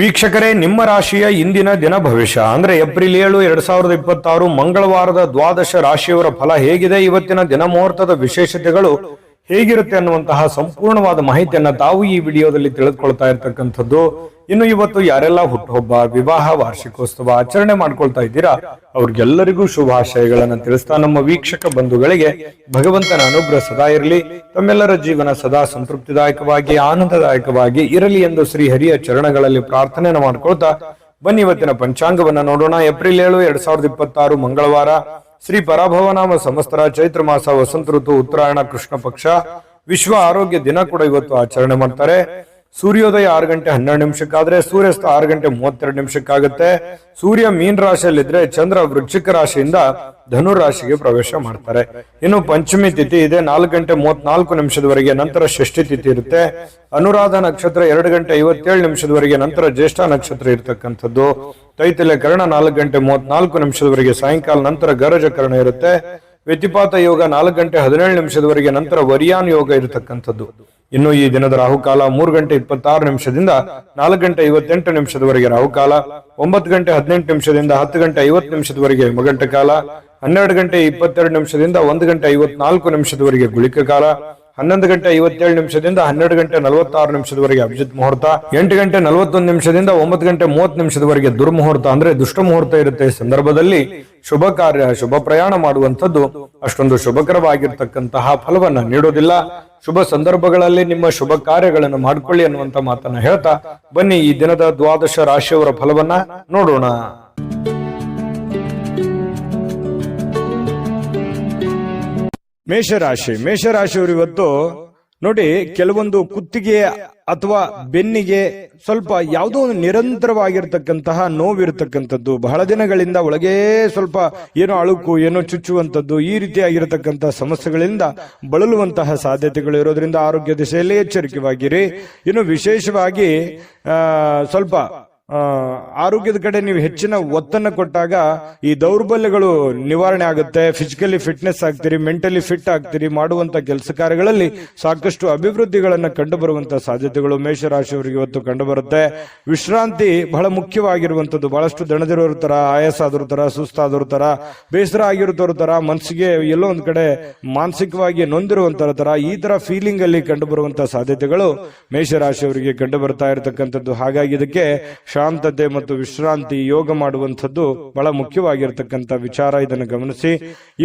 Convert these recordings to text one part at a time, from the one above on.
ವೀಕ್ಷಕರೇ, ನಿಮ್ಮ ರಾಶಿಯ ಇಂದಿನ ದಿನ ಭವಿಷ್ಯ ಅಂದ್ರೆ ಏಪ್ರಿಲ್ 7, 2026 ಮಂಗಳವಾರದ ದ್ವಾದಶ ರಾಶಿಯವರ ಫಲ ಹೇಗಿದೆ, ಇವತ್ತಿನ ದಿನ ಮುಹೂರ್ತದ ವಿಶೇಷತೆಗಳು ಹೇಗಿರುತ್ತೆ ಅನ್ನುವಂತಹ ಸಂಪೂರ್ಣವಾದ ಮಾಹಿತಿಯನ್ನ ತಾವು ಈ ವಿಡಿಯೋದಲ್ಲಿ ತಿಳಿದುಕೊಳ್ತಾ ಇರ್ತಕ್ಕಂಥದ್ದು. ಇನ್ನು ಇವತ್ತು ಯಾರೆಲ್ಲ ಹುಟ್ಟುಹಬ್ಬ, ವಿವಾಹ, ವಾರ್ಷಿಕೋತ್ಸವ ಆಚರಣೆ ಮಾಡ್ಕೊಳ್ತಾ ಇದ್ದೀರಾ ಅವ್ರಿಗೆಲ್ಲರಿಗೂ ಶುಭಾಶಯಗಳನ್ನ ತಿಳಿಸ್ತಾ ನಮ್ಮ ವೀಕ್ಷಕ ಬಂಧುಗಳಿಗೆ ಭಗವಂತನ ಅನುಗ್ರಹ ಸದಾ ಇರಲಿ, ತಮ್ಮೆಲ್ಲರ ಜೀವನ ಸದಾ ಸಂತೃಪ್ತಿದಾಯಕವಾಗಿ ಆನಂದದಾಯಕವಾಗಿ ಇರಲಿ ಎಂದು ಶ್ರೀ ಹರಿಯ ಚರಣಗಳಲ್ಲಿ ಪ್ರಾರ್ಥನೆಯನ್ನು ಮಾಡ್ಕೊಳ್ತಾ ಬನ್ನಿ ಇವತ್ತಿನ ಪಂಚಾಂಗವನ್ನ ನೋಡೋಣ. ಏಪ್ರಿಲ್ 7, 2026 ಮಂಗಳವಾರ, ಶ್ರೀ ಪರಾಭವನಾಮ ಸಂವತ್ಸರ, ಚೈತ್ರ ಮಾಸ, ವಸಂತ ಋತು, ಉತ್ತರಾಯಣ, ಕೃಷ್ಣ ಪಕ್ಷ, ವಿಶ್ವ ಆರೋಗ್ಯ ದಿನ ಕೂಡ ಇವತ್ತು ಆಚರಣೆ ಮಾಡ್ತಾರೆ. ಸೂರ್ಯೋದಯ 6 ಗಂಟೆ 12 ನಿಮಿಷಕ್ಕಾದ್ರೆ ಸೂರ್ಯಾಸ್ತ 6 ಗಂಟೆ 32 ನಿಮಿಷಕ್ಕಾಗುತ್ತೆ. ಸೂರ್ಯ ಮೀನ್ ರಾಶಿಯಲ್ಲಿದ್ರೆ ಚಂದ್ರ ವೃಶ್ಚಿಕ ರಾಶಿಯಿಂದ ಧನು ರಾಶಿಗೆ ಪ್ರವೇಶ ಮಾಡ್ತಾರೆ. ಇನ್ನು ಪಂಚಮಿ ತಿಥಿ ಇದೆ 4 ಗಂಟೆ 34 ನಿಮಿಷದವರೆಗೆ, ನಂತರ ಷಷ್ಠಿ ತಿಥಿ ಇರುತ್ತೆ. ಅನುರಾಧ ನಕ್ಷತ್ರ 2 ಗಂಟೆ 57 ನಿಮಿಷದವರೆಗೆ, ನಂತರ ಜ್ಯೇಷ್ಠ ನಕ್ಷತ್ರ ಇರತಕ್ಕಂಥದ್ದು. ತೈತಿಲೆ ಕರ್ಣ 4 ಗಂಟೆ 34 ನಿಮಿಷದವರೆಗೆ, ಸಾಯಂಕಾಲ ನಂತರ ಗರಜ ಕರ್ಣ ಇರುತ್ತೆ. ವ್ಯತಿಪಾತ ಯೋಗ 4 ಗಂಟೆ 17 ನಿಮಿಷದವರೆಗೆ, ನಂತರ ವರಿಯಾನ್ ಯೋಗ ಇರತಕ್ಕಂಥದ್ದು. ಇನ್ನು ಈ ದಿನದ ರಾಹುಕಾಲ 3 ಗಂಟೆ 26 ನಿಮಿಷದಿಂದ 4 ಗಂಟೆ 58 ನಿಮಿಷದವರೆಗೆ ರಾಹುಕಾಲ, 9 ಗಂಟೆ 18 ನಿಮಿಷದಿಂದ 10 ಗಂಟೆ 50 ನಿಮಿಷದವರೆಗೆ ಯಮಗಂಟ ಕಾಲ, 12 ಗಂಟೆ 22 ನಿಮಿಷದಿಂದ 1 ಗಂಟೆ 54 ನಿಮಿಷದವರೆಗೆ ಗುಳಿಕ ಕಾಲ, 11 ಗಂಟೆ 57 ನಿಮಿಷದಿಂದ 12 ಗಂಟೆ 46 ನಿಮಿಷದವರೆಗೆ ಅಭಿಜಿತ್ ಮುಹೂರ್ತ, 8 ಗಂಟೆ 41 ನಿಮಿಷದಿಂದ 9 ಗಂಟೆ 30 ನಿಮಿಷದವರೆಗೆ ದುರ್ಮುಹೂರ್ತ ಅಂದ್ರೆ ದುಷ್ಟ ಮುಹೂರ್ತ ಇರುತ್ತೆ. ಈ ಸಂದರ್ಭದಲ್ಲಿ ಶುಭ ಕಾರ್ಯ, ಶುಭ ಪ್ರಯಾಣ ಮಾಡುವಂಥದ್ದು ಅಷ್ಟೊಂದು ಶುಭಕರವಾಗಿರ್ತಕ್ಕಂತಹ ಫಲವನ್ನ ನೀಡೋದಿಲ್ಲ. ಶುಭ ಸಂದರ್ಭಗಳಲ್ಲಿ ನಿಮ್ಮ ಶುಭ ಕಾರ್ಯಗಳನ್ನು ಮಾಡಿಕೊಳ್ಳಿ ಅನ್ನುವಂತ ಮಾತನ್ನ ಹೇಳ್ತಾ ಬನ್ನಿ ಈ ದಿನದ ದ್ವಾದಶ ರಾಶಿಯವರ ಫಲವನ್ನ ನೋಡೋಣ. ಮೇಷರಾಶಿಯವರು ಇವತ್ತು ನೋಡಿ, ಕೆಲವೊಂದು ಕುತ್ತಿಗೆ ಅಥವಾ ಬೆನ್ನಿಗೆ ಸ್ವಲ್ಪ ಯಾವುದೋ ಒಂದು ನಿರಂತರವಾಗಿರ್ತಕ್ಕಂತಹ ನೋವಿರ್ತಕ್ಕಂಥದ್ದು, ಬಹಳ ದಿನಗಳಿಂದ ಒಳಗೆ ಸ್ವಲ್ಪ ಏನೋ ಅಳುಕು, ಏನೋ ಚುಚ್ಚುವಂಥದ್ದು, ಈ ರೀತಿಯಾಗಿರತಕ್ಕಂತಹ ಸಮಸ್ಯೆಗಳಿಂದ ಬಳಲುವಂತಹ ಸಾಧ್ಯತೆಗಳು ಇರೋದ್ರಿಂದ ಆರೋಗ್ಯ ದಿಶೆಯಲ್ಲಿ ಎಚ್ಚರಿಕೆವಾಗಿರಿ. ಇನ್ನು ವಿಶೇಷವಾಗಿ ಸ್ವಲ್ಪ ಆರೋಗ್ಯದ ಕಡೆ ನೀವು ಹೆಚ್ಚಿನ ಒತ್ತನ್ನು ಕೊಟ್ಟಾಗ ಈ ದೌರ್ಬಲ್ಯಗಳು ನಿವಾರಣೆ ಆಗುತ್ತೆ. ಫಿಸಿಕಲಿ ಫಿಟ್ನೆಸ್ ಆಗ್ತೀರಿ, ಮೆಂಟಲಿ ಫಿಟ್ ಆಗ್ತೀರಿ, ಮಾಡುವಂತ ಕೆಲಸ ಕಾರ್ಯಗಳಲ್ಲಿ ಸಾಕಷ್ಟು ಅಭಿವೃದ್ಧಿಗಳನ್ನ ಕಂಡು ಬರುವಂತಹ ಸಾಧ್ಯತೆಗಳು ಮೇಷರಾಶಿಯವರಿಗೆ ಇವತ್ತು ಕಂಡು ಬರುತ್ತೆ. ವಿಶ್ರಾಂತಿ ಬಹಳ ಮುಖ್ಯವಾಗಿರುವಂತದ್ದು. ಬಹಳಷ್ಟು ದಣದಿರೋರ ತರ, ಆಯಾಸ ಆದವ್ರ ತರ, ಸುಸ್ತಾದವ್ರ ತರ, ಬೇಸರ ಆಗಿರೋದ್ರ ತರ, ಮನಸ್ಸಿಗೆ ಎಲ್ಲೋ ಒಂದ್ ಕಡೆ ಮಾನಸಿಕವಾಗಿ ನೊಂದಿರುವಂತರ ತರ, ಈ ತರ ಫೀಲಿಂಗ್ ಅಲ್ಲಿ ಕಂಡು ಬರುವಂತಹ ಸಾಧ್ಯತೆಗಳು ಮೇಷರಾಶಿಯವರಿಗೆ ಕಂಡು ಬರ್ತಾ ಇರತಕ್ಕಂಥದ್ದು. ಹಾಗಾಗಿ ಇದಕ್ಕೆ ಶಾಂತತೆ ಮತ್ತು ವಿಶ್ರಾಂತಿ, ಯೋಗ ಮಾಡುವಂಥದ್ದು ಬಹಳ ಮುಖ್ಯವಾಗಿರ್ತಕ್ಕಂಥ ವಿಚಾರ. ಇದನ್ನು ಗಮನಿಸಿ.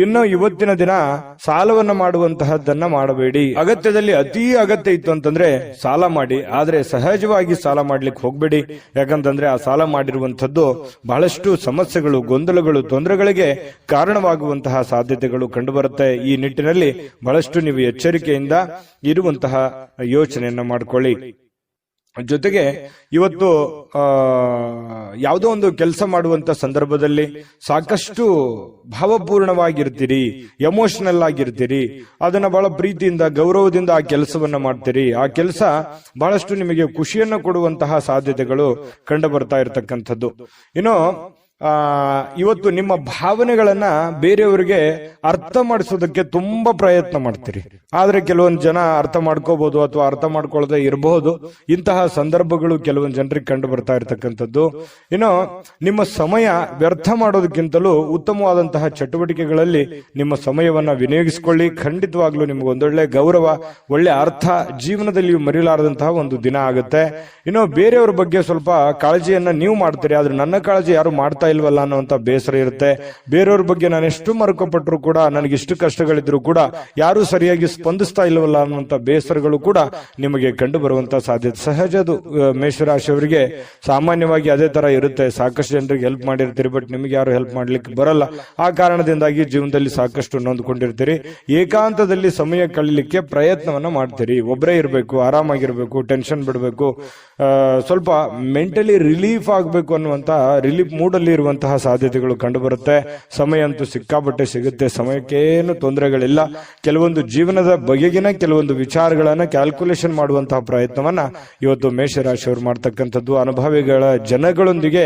ಇನ್ನು ಇವತ್ತಿನ ದಿನ ಸಾಲವನ್ನು ಮಾಡುವಂತಹದ್ದನ್ನ ಮಾಡಬೇಡಿ. ಅಗತ್ಯದಲ್ಲಿ ಅತಿ ಅಗತ್ಯ ಇತ್ತು ಅಂತಂದ್ರೆ ಸಾಲ ಮಾಡಿ, ಆದ್ರೆ ಸಹಜವಾಗಿ ಸಾಲ ಮಾಡ್ಲಿಕ್ಕೆ ಹೋಗ್ಬೇಡಿ. ಯಾಕಂತಂದ್ರೆ ಆ ಸಾಲ ಮಾಡಿರುವಂತದ್ದು ಬಹಳಷ್ಟು ಸಮಸ್ಯೆಗಳು, ಗೊಂದಲಗಳು, ತೊಂದರೆಗಳಿಗೆ ಕಾರಣವಾಗುವಂತಹ ಸಾಧ್ಯತೆಗಳು ಕಂಡುಬರುತ್ತೆ. ಈ ನಿಟ್ಟಿನಲ್ಲಿ ಬಹಳಷ್ಟು ನೀವು ಎಚ್ಚರಿಕೆಯಿಂದ ಇರುವಂತಹ ಯೋಚನೆಯನ್ನ ಮಾಡಿಕೊಳ್ಳಿ. ಜೊತೆಗೆ ಇವತ್ತು ಯಾವುದೋ ಒಂದು ಕೆಲಸ ಮಾಡುವಂತ ಸಂದರ್ಭದಲ್ಲಿ ಸಾಕಷ್ಟು ಭಾವಪೂರ್ಣವಾಗಿರ್ತೀರಿ, ಎಮೋಷನಲ್ ಆಗಿರ್ತೀರಿ. ಅದನ್ನ ಬಹಳ ಪ್ರೀತಿಯಿಂದ, ಗೌರವದಿಂದ ಆ ಕೆಲಸವನ್ನ ಮಾಡ್ತೀರಿ. ಆ ಕೆಲಸ ಬಹಳಷ್ಟು ನಿಮಗೆ ಖುಷಿಯನ್ನು ಕೊಡುವಂತಹ ಸಾಧ್ಯತೆಗಳು ಕಂಡು ಬರ್ತಾ ಇರತಕ್ಕಂಥದ್ದು. ಇನ್ನು ಇವತ್ತು ನಿಮ್ಮ ಭಾವನೆಗಳನ್ನ ಬೇರೆಯವರಿಗೆ ಅರ್ಥ ಮಾಡಿಸೋದಕ್ಕೆ ತುಂಬಾ ಪ್ರಯತ್ನ ಮಾಡ್ತೀರಿ. ಆದ್ರೆ ಕೆಲವೊಂದು ಜನ ಅರ್ಥ ಮಾಡ್ಕೋಬಹುದು ಅಥವಾ ಅರ್ಥ ಮಾಡ್ಕೊಳ್ಳದೆ ಇರಬಹುದು. ಇಂತಹ ಸಂದರ್ಭಗಳು ಕೆಲವೊಂದು ಜನರಿಗೆ ಕಂಡು ಬರ್ತಾ ಇರತಕ್ಕಂಥದ್ದು. ಇನ್ನು ನಿಮ್ಮ ಸಮಯ ವ್ಯರ್ಥ ಮಾಡೋದಕ್ಕಿಂತಲೂ ಉತ್ತಮವಾದಂತಹ ಚಟುವಟಿಕೆಗಳಲ್ಲಿ ನಿಮ್ಮ ಸಮಯವನ್ನ ವಿನಿಯೋಗಿಸಿಕೊಳ್ಳಿ. ಖಂಡಿತವಾಗ್ಲೂ ನಿಮ್ಗೆ ಒಂದೊಳ್ಳೆ ಗೌರವ, ಒಳ್ಳೆ ಅರ್ಥ ಜೀವನದಲ್ಲಿ ಮರೆಯಲಾರದಂತಹ ಒಂದು ದಿನ ಆಗುತ್ತೆ. ಇನ್ನು ಬೇರೆಯವ್ರ ಬಗ್ಗೆ ಸ್ವಲ್ಪ ಕಾಳಜಿಯನ್ನ ನೀವು ಮಾಡ್ತೀರಿ, ಆದ್ರೆ ನನ್ನ ಕಾಳಜಿ ಯಾರು ಮಾಡ್ತಾ ಇಲ್ವಲ್ಲ ಅನ್ನುವಂತ ಬೇಸರ ಇರುತ್ತೆ. ಬೇರೆಯವ್ರ ಬಗ್ಗೆ ನಾನು ಎಷ್ಟು ಮರುಕಪಟ್ಟರು ಕೂಡ, ನನಗೆ ಇಷ್ಟು ಕಷ್ಟಗಳಿದ್ರು ಕೂಡ ಯಾರು ಸರಿಯಾಗಿ ಸ್ಪಂದಿಸ್ತಾ ಇಲ್ವಲ್ಲ ಅನ್ನುವಂತ ಬೇಸರಗಳು ಕೂಡ ನಿಮಗೆ ಕಂಡು ಬರುವಂತ ಸಾಧ್ಯತೆ ಸಹಜ. ಅದು ಮೇಷರಾಶಿಯವರಿಗೆ ಸಾಮಾನ್ಯವಾಗಿ ಅದೇ ತರ ಇರುತ್ತೆ. ಸಾಕಷ್ಟು ಜನರಿಗೆ ಹೆಲ್ಪ್ ಮಾಡಿರ್ತೀರಿ, ಬಟ್ ನಿಮಗೆ ಯಾರು ಹೆಲ್ಪ್ ಮಾಡ್ಲಿಕ್ಕೆ ಬರಲ್ಲ. ಆ ಕಾರಣದಿಂದಾಗಿ ಜೀವನದಲ್ಲಿ ಸಾಕಷ್ಟು ನೊಂದ್ಕೊಂಡಿರ್ತೀರಿ. ಏಕಾಂತದಲ್ಲಿ ಸಮಯ ಕಳೀಲಿಕ್ಕೆ ಪ್ರಯತ್ನವನ್ನ ಮಾಡ್ತೀರಿ. ಒಬ್ಬರೇ ಇರಬೇಕು, ಆರಾಮಾಗಿರ್ಬೇಕು, ಟೆನ್ಷನ್ ಬಿಡಬೇಕು, ಸ್ವಲ್ಪ ಮೆಂಟಲಿ ರಿಲೀಫ್ ಆಗಬೇಕು ಅನ್ನುವಂತ ರಿಲೀಫ್ ಮೂಡ್ ಅಲ್ಲಿ ಇರುವಂತಹ ಸಾಧ್ಯತೆಗಳು ಕಂಡುಬರುತ್ತೆ. ಸಮಯ ಅಂತೂ ಸಿಕ್ಕಾಪಟ್ಟೆ ಸಿಗುತ್ತೆ, ಸಮಯಕ್ಕೇನು ತೊಂದರೆಗಳಿಲ್ಲ. ಕೆಲವೊಂದು ಜೀವನದ ಬಗೆಗಿನ ಕೆಲವೊಂದು ವಿಚಾರಗಳನ್ನ ಕ್ಯಾಲ್ಕುಲೇಷನ್ ಮಾಡುವಂತಹ ಪ್ರಯತ್ನವನ್ನ ಇವತ್ತು ಮೇಷರಾಶಿಯವರು ಮಾಡ್ತಕ್ಕಂಥದ್ದು. ಅನುಭವಿಗಳ ಜನಗಳೊಂದಿಗೆ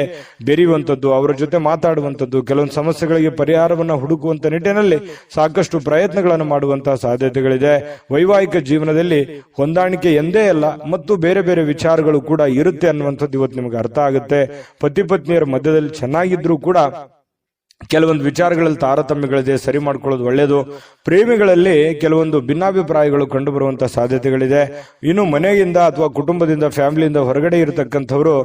ಬೆರೆಯುವಂಥದ್ದು, ಅವರ ಜೊತೆ ಮಾತಾಡುವಂಥದ್ದು, ಕೆಲವೊಂದು ಸಮಸ್ಯೆಗಳಿಗೆ ಪರಿಹಾರವನ್ನ ಹುಡುಕುವಂತ ನಿಟ್ಟಿನಲ್ಲಿ ಸಾಕಷ್ಟು ಪ್ರಯತ್ನಗಳನ್ನು ಮಾಡುವಂತಹ ಸಾಧ್ಯತೆಗಳಿದೆ. ವೈವಾಹಿಕ ಜೀವನದಲ್ಲಿ ಹೊಂದಾಣಿಕೆ ಎಂದೇ ಅಲ್ಲ ಮತ್ತು ಬೇರೆ ಬೇರೆ ವಿಚಾರಗಳು ಕೂಡ ಇರುತ್ತೆ ಅನ್ನುವಂಥದ್ದು ಇವತ್ತು ನಿಮಗೆ ಅರ್ಥ ಆಗುತ್ತೆ. ಪತಿ ಪತ್ನಿಯರ ಮಧ್ಯದಲ್ಲಿ ಚೆನ್ನಾಗಿದ್ರೂ ಕೂಡ ಕೆಲವೊಂದು ವಿಚಾರಗಳಲ್ಲಿ ತಾರತಮ್ಯಗಳಿದೆ, ಸರಿ ಮಾಡ್ಕೊಳ್ಳೋದು ಒಳ್ಳೆಯದು. ಪ್ರೇಮಿಗಳಲ್ಲಿ ಕೆಲವೊಂದು ಭಿನ್ನಾಭಿಪ್ರಾಯಗಳು ಕಂಡು ಬರುವಂತಹ ಸಾಧ್ಯತೆಗಳಿದೆ. ಇನ್ನು ಮನೆಯಿಂದ ಅಥವಾ ಕುಟುಂಬದಿಂದ, ಫ್ಯಾಮಿಲಿಯಿಂದ ಹೊರಗಡೆ ಇರತಕ್ಕಂಥವರು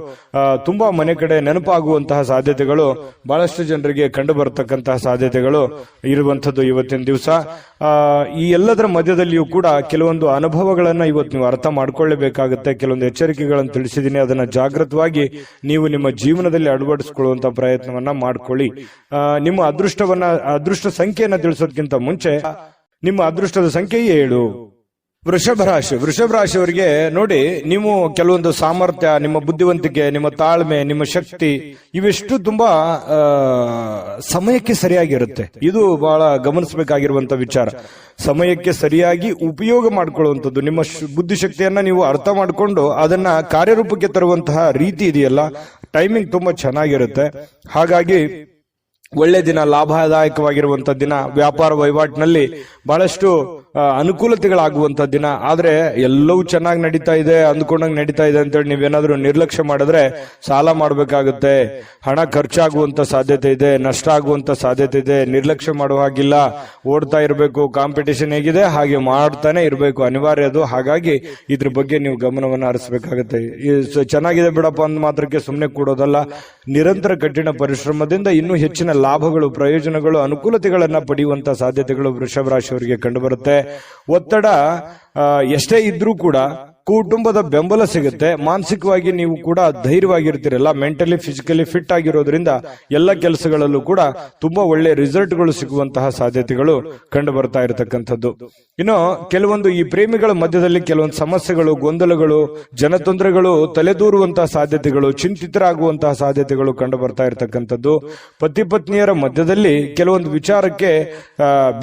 ತುಂಬಾ ಮನೆ ಕಡೆ ನೆನಪಾಗುವಂತಹ ಸಾಧ್ಯತೆಗಳು ಬಹಳಷ್ಟು ಜನರಿಗೆ ಕಂಡು ಬರತಕ್ಕಂತಹ ಸಾಧ್ಯತೆಗಳು ಇರುವಂತದ್ದು ಇವತ್ತಿನ ದಿವಸ. ಈ ಎಲ್ಲದರ ಮಧ್ಯದಲ್ಲಿಯೂ ಕೂಡ ಕೆಲವೊಂದು ಅನುಭವಗಳನ್ನ ಇವತ್ತು ನೀವು ಅರ್ಥ ಮಾಡ್ಕೊಳ್ಳೇಬೇಕಾಗುತ್ತೆ. ಕೆಲವೊಂದು ಎಚ್ಚರಿಕೆಗಳನ್ನು ತಿಳಿಸಿದ್ದೀನಿ, ಅದನ್ನ ಜಾಗೃತವಾಗಿ ನೀವು ನಿಮ್ಮ ಜೀವನದಲ್ಲಿ ಅಳವಡಿಸಿಕೊಳ್ಳುವಂತ ಪ್ರಯತ್ನವನ್ನ ಮಾಡ್ಕೊಳ್ಳಿ. ನಿಮ್ಮ ಅದೃಷ್ಟ ಸಂಖ್ಯೆಯನ್ನ ತಿಳಿಸೋದಕ್ಕಿಂತ ಮುಂಚೆ ನಿಮ್ಮ ಅದೃಷ್ಟದ ಸಂಖ್ಯೆ 7. ವೃಷಭ ರಾಶಿಯವರಿಗೆ ನೋಡಿ, ನೀವು ಕೆಲವೊಂದು ಸಾಮರ್ಥ್ಯ, ನಿಮ್ಮ ಬುದ್ಧಿವಂತಿಕೆ, ನಿಮ್ಮ ತಾಳ್ಮೆ, ನಿಮ್ಮ ಶಕ್ತಿ ಇವೆಷ್ಟು ತುಂಬಾ ಸಮಯಕ್ಕೆ ಸರಿಯಾಗಿರುತ್ತೆ. ಇದು ಬಹಳ ಗಮನಿಸಬೇಕಾಗಿರುವಂತ ವಿಚಾರ. ಸಮಯಕ್ಕೆ ಸರಿಯಾಗಿ ಉಪಯೋಗ ಮಾಡಿಕೊಳ್ಳುವಂಥದ್ದು, ನಿಮ್ಮ ಬುದ್ಧಿಶಕ್ತಿಯನ್ನ ನೀವು ಅರ್ಥ ಮಾಡಿಕೊಂಡು ಅದನ್ನ ಕಾರ್ಯರೂಪಕ್ಕೆ ತರುವಂತಹ ರೀತಿ ಇದೆಯಲ್ಲ, ಟೈಮಿಂಗ್ ತುಂಬಾ ಚೆನ್ನಾಗಿರುತ್ತೆ. ಹಾಗಾಗಿ ಒಳ್ಳೆ ದಿನ, ಲಾಭದಾಯಕವಾಗಿರುವಂತ ದಿನ, ವ್ಯಾಪಾರ ವಹಿವಾಟಿನಲ್ಲಿ ಬಹಳಷ್ಟು ಅನುಕೂಲತೆಗಳಾಗುವಂತ ದಿನ. ಆದ್ರೆ ಎಲ್ಲವೂ ಚೆನ್ನಾಗಿ ನಡೀತಾ ಇದೆ, ಅಂದ್ಕೊಂಡಂಗೆ ನಡೀತಾ ಇದೆ ಅಂತೇಳಿ ನೀವೇನಾದ್ರೂ ನಿರ್ಲಕ್ಷ್ಯ ಮಾಡಿದ್ರೆ ಸಾಲ ಮಾಡಬೇಕಾಗುತ್ತೆ, ಹಣ ಖರ್ಚಾಗುವಂತ ಸಾಧ್ಯತೆ ಇದೆ, ನಷ್ಟ ಆಗುವಂತ ಸಾಧ್ಯತೆ ಇದೆ. ನಿರ್ಲಕ್ಷ್ಯ ಮಾಡುವ ಹಾಗಿಲ್ಲ, ಓಡ್ತಾ ಇರಬೇಕು. ಕಾಂಪಿಟೇಷನ್ ಹೇಗಿದೆ ಹಾಗೆ ಮಾಡ್ತಾನೆ ಇರಬೇಕು, ಅನಿವಾರ್ಯ ಅದು. ಹಾಗಾಗಿ ಇದ್ರ ಬಗ್ಗೆ ನೀವು ಗಮನವನ್ನು ಹರಿಸಬೇಕಾಗುತ್ತೆ. ಚೆನ್ನಾಗಿದೆ ಬಿಡಪ್ಪ ಅಂದ ಮಾತ್ರಕ್ಕೆ ಸುಮ್ಮನೆ ಕೂಡೋದಲ್ಲ, ನಿರಂತರ ಕಠಿಣ ಪರಿಶ್ರಮದಿಂದ ಇನ್ನೂ ಹೆಚ್ಚಿನ ಲಾಭಗಳು, ಪ್ರಯೋಜನಗಳು, ಅನುಕೂಲತೆಗಳನ್ನ ಪಡೆಯುವಂತ ಸಾಧ್ಯತೆಗಳು ವೃಷಭ ರಾಶಿಯವರಿಗೆ ಕಂಡುಬರುತ್ತೆ. ಒತ್ತಡ ಎಷ್ಟೇ ಇದ್ರೂ ಕೂಡ ಕುಟುಂಬದ ಬೆಂಬಲ ಸಿಗುತ್ತೆ. ಮಾನಸಿಕವಾಗಿ ನೀವು ಕೂಡ ಧೈರ್ಯವಾಗಿರ್ತೀರಲ್ಲ, ಮೆಂಟಲಿ ಫಿಸಿಕಲಿ ಫಿಟ್ ಆಗಿರೋದ್ರಿಂದ ಎಲ್ಲ ಕೆಲಸಗಳಲ್ಲೂ ಕೂಡ ತುಂಬಾ ಒಳ್ಳೆ ರಿಸಲ್ಟ್ಗಳು ಸಿಗುವಂತಹ ಸಾಧ್ಯತೆಗಳು ಕಂಡು ಬರ್ತಾ ಇರತಕ್ಕಂಥದ್ದು. ಇನ್ನು ಕೆಲವೊಂದು ಈ ಪ್ರೇಮಿಗಳ ಮಧ್ಯದಲ್ಲಿ ಕೆಲವೊಂದು ಸಮಸ್ಯೆಗಳು, ಗೊಂದಲಗಳು, ಜನತೊಂದರೆಗಳು ತಲೆದೂರುವಂತಹ ಸಾಧ್ಯತೆಗಳು, ಚಿಂತಿತರಾಗುವಂತಹ ಸಾಧ್ಯತೆಗಳು ಕಂಡು ಬರ್ತಾ ಇರತಕ್ಕಂಥದ್ದು. ಪತಿ ಪತ್ನಿಯರ ಮಧ್ಯದಲ್ಲಿ ಕೆಲವೊಂದು ವಿಚಾರಕ್ಕೆ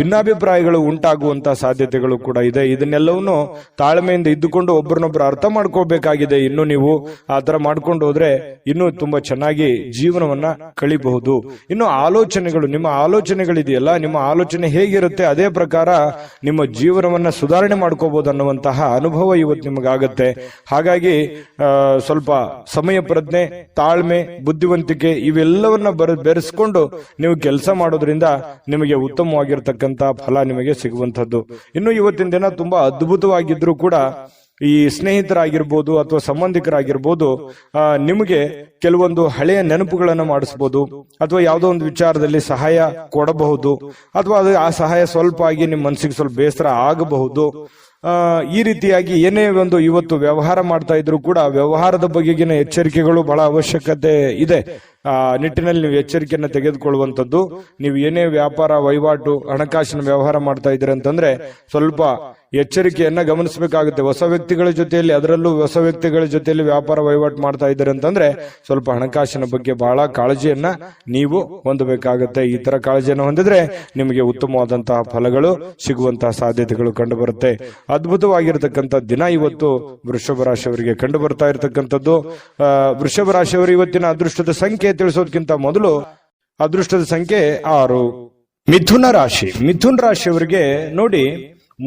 ಭಿನ್ನಾಭಿಪ್ರಾಯಗಳು ಉಂಟಾಗುವಂತಹ ಸಾಧ್ಯತೆಗಳು ಕೂಡ ಇದೆ. ಇದನ್ನೆಲ್ಲವನ್ನು ತಾಳ್ಮೆಯಿಂದ ಇದ್ದುಕೊಂಡು ಒಬ್ಬರನ್ನೊಬ್ಬರು ಅರ್ಥ ಮಾಡ್ಕೋಬೇಕಾಗಿದೆ. ಇನ್ನು ನೀವು ಆ ತರ ಮಾಡ್ಕೊಂಡು ಹೋದ್ರೆ ಇನ್ನೂ ತುಂಬಾ ಚೆನ್ನಾಗಿ ಜೀವನವನ್ನ ಕಳಿಬಹುದು. ಇನ್ನು ಆಲೋಚನೆಗಳು, ನಿಮ್ಮ ಆಲೋಚನೆಗಳಿದೆಯಲ್ಲ, ನಿಮ್ಮ ಆಲೋಚನೆ ಹೇಗಿರುತ್ತೆ ಅದೇ ಪ್ರಕಾರ ನಿಮ್ಮ ಜೀವನವನ್ನ ಸುಧಾರಣೆ ಮಾಡ್ಕೋಬಹುದು ಅನ್ನುವಂತಹ ಅನುಭವ ಇವತ್ತು ನಿಮಗಾಗತ್ತೆ. ಹಾಗಾಗಿ ಸ್ವಲ್ಪ ಸಮಯ ಪ್ರಜ್ಞೆ, ತಾಳ್ಮೆ, ಬುದ್ಧಿವಂತಿಕೆ ಇವೆಲ್ಲವನ್ನ ಬೆರೆಸ್ಕೊಂಡು ನೀವು ಕೆಲಸ ಮಾಡೋದ್ರಿಂದ ನಿಮಗೆ ಉತ್ತಮವಾಗಿರ್ತಕ್ಕಂಥ ಫಲ ನಿಮಗೆ ಸಿಗುವಂತದ್ದು. ಇನ್ನು ಇವತ್ತಿನ ದಿನ ತುಂಬಾ ಅದ್ಭುತವಾಗಿದ್ರು ಕೂಡ ಈ ಸ್ನೇಹಿತರಾಗಿರ್ಬೋದು ಅಥವಾ ಸಂಬಂಧಿಕರಾಗಿರ್ಬೋದು ನಿಮಗೆ ಕೆಲವೊಂದು ಹಳೆಯ ನೆನಪುಗಳನ್ನು ಮಾಡಿಸಬಹುದು, ಅಥವಾ ಯಾವುದೋ ಒಂದು ವಿಚಾರದಲ್ಲಿ ಸಹಾಯ ಕೊಡಬಹುದು, ಅಥವಾ ಅದು ಆ ಸಹಾಯ ಸ್ವಲ್ಪ ಆಗಿ ನಿಮ್ಮ ಮನಸ್ಸಿಗೆ ಸ್ವಲ್ಪ ಬೇಸರ ಆಗಬಹುದು. ಈ ರೀತಿಯಾಗಿ ಏನೇ ಒಂದು ಇವತ್ತು ವ್ಯವಹಾರ ಮಾಡ್ತಾ ಇದ್ರು ಕೂಡ ವ್ಯವಹಾರದ ಬಗೆಗಿನ ಎಚ್ಚರಿಕೆಗಳು ಬಹಳ ಅವಶ್ಯಕತೆ ಇದೆ. ನಿಟ್ಟಿನಲ್ಲಿ ನೀವು ಎಚ್ಚರಿಕೆಯನ್ನು ತೆಗೆದುಕೊಳ್ಳುವಂಥದ್ದು. ನೀವು ಏನೇ ವ್ಯಾಪಾರ ವಹಿವಾಟು, ಹಣಕಾಸಿನ ವ್ಯವಹಾರ ಮಾಡ್ತಾ ಇದ್ದೀರಿ ಅಂತಂದ್ರೆ ಸ್ವಲ್ಪ ಎಚ್ಚರಿಕೆಯನ್ನ ಗಮನಿಸಬೇಕಾಗುತ್ತೆ. ಹೊಸ ವ್ಯಕ್ತಿಗಳ ಜೊತೆಯಲ್ಲಿ, ಅದರಲ್ಲೂ ಹೊಸ ವ್ಯಕ್ತಿಗಳ ಜೊತೆಯಲ್ಲಿ ವ್ಯಾಪಾರ ವಹಿವಾಟು ಮಾಡ್ತಾ ಇದ್ದೀರಿ ಅಂತಂದ್ರೆ ಸ್ವಲ್ಪ ಹಣಕಾಸಿನ ಬಗ್ಗೆ ಬಹಳ ಕಾಳಜಿಯನ್ನ ನೀವು ಹೊಂದಬೇಕಾಗುತ್ತೆ. ಈ ತರ ಕಾಳಜಿಯನ್ನು ಹೊಂದಿದ್ರೆ ನಿಮಗೆ ಉತ್ತಮವಾದಂತಹ ಫಲಗಳು ಸಿಗುವಂತಹ ಸಾಧ್ಯತೆಗಳು ಕಂಡು ಬರುತ್ತೆ. ಅದ್ಭುತವಾಗಿರತಕ್ಕಂಥ ದಿನ ಇವತ್ತು ವೃಷಭ ರಾಶಿಯವರಿಗೆ ಕಂಡು ಬರ್ತಾ ಇರತಕ್ಕಂಥದ್ದು. ವೃಷಭ ರಾಶಿಯವರು ಇವತ್ತಿನ ಅದೃಷ್ಟದ ಸಂಖ್ಯೆ ತಿಳಿಸೋದಕ್ಕಿಂತ ಮೊದಲು ಅದೃಷ್ಟದ ಸಂಖ್ಯೆ 6. ಮಿಥುನ ರಾಶಿಯವರಿಗೆ ನೋಡಿ,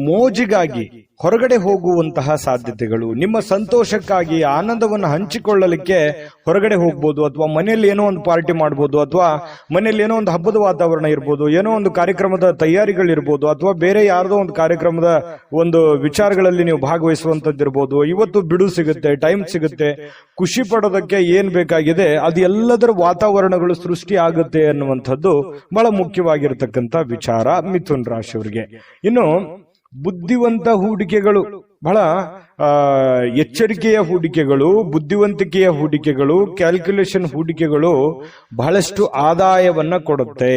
ಮೋಜಿಗಾಗಿ ಹೊರಗಡೆ ಹೋಗುವಂತಹ ಸಾಧ್ಯತೆಗಳು, ನಿಮ್ಮ ಸಂತೋಷಕ್ಕಾಗಿ ಆನಂದವನ್ನು ಹಂಚಿಕೊಳ್ಳಲಿಕ್ಕೆ ಹೊರಗಡೆ ಹೋಗ್ಬೋದು, ಅಥವಾ ಮನೆಯಲ್ಲಿ ಏನೋ ಒಂದು ಪಾರ್ಟಿ ಮಾಡ್ಬೋದು, ಅಥವಾ ಮನೆಯಲ್ಲಿ ಏನೋ ಒಂದು ಹಬ್ಬದ ವಾತಾವರಣ ಇರ್ಬೋದು, ಏನೋ ಒಂದು ಕಾರ್ಯಕ್ರಮದ ತಯಾರಿಗಳಿರ್ಬೋದು, ಅಥವಾ ಬೇರೆ ಯಾರ್ದೋ ಒಂದು ಕಾರ್ಯಕ್ರಮದ ಒಂದು ವಿಚಾರಗಳಲ್ಲಿ ನೀವು ಭಾಗವಹಿಸುವಂತದ್ದಿರ್ಬೋದು. ಇವತ್ತು ಬಿಡು ಸಿಗುತ್ತೆ, ಟೈಮ್ ಸಿಗುತ್ತೆ, ಖುಷಿ ಪಡೋದಕ್ಕೆ ಏನ್ ಬೇಕಾಗಿದೆ ಅದು ಎಲ್ಲದರ ವಾತಾವರಣಗಳು ಸೃಷ್ಟಿ ಆಗುತ್ತೆ ಅನ್ನುವಂಥದ್ದು ಬಹಳ ಮುಖ್ಯವಾಗಿರ್ತಕ್ಕಂಥ ವಿಚಾರ ಮಿಥುನ್ ರಾಶಿಯವರಿಗೆ. ಇನ್ನು ಬುದ್ಧಿವಂತ ಹೂಡಿಕೆಗಳು, ಬಹಳ ಎಚ್ಚರಿಕೆಯ ಹೂಡಿಕೆಗಳು, ಬುದ್ಧಿವಂತಿಕೆಯ ಹೂಡಿಕೆಗಳು, ಕ್ಯಾಲ್ಕುಲೇಷನ್ ಹೂಡಿಕೆಗಳು ಬಹಳಷ್ಟು ಆದಾಯವನ್ನ ಕೊಡುತ್ತೆ.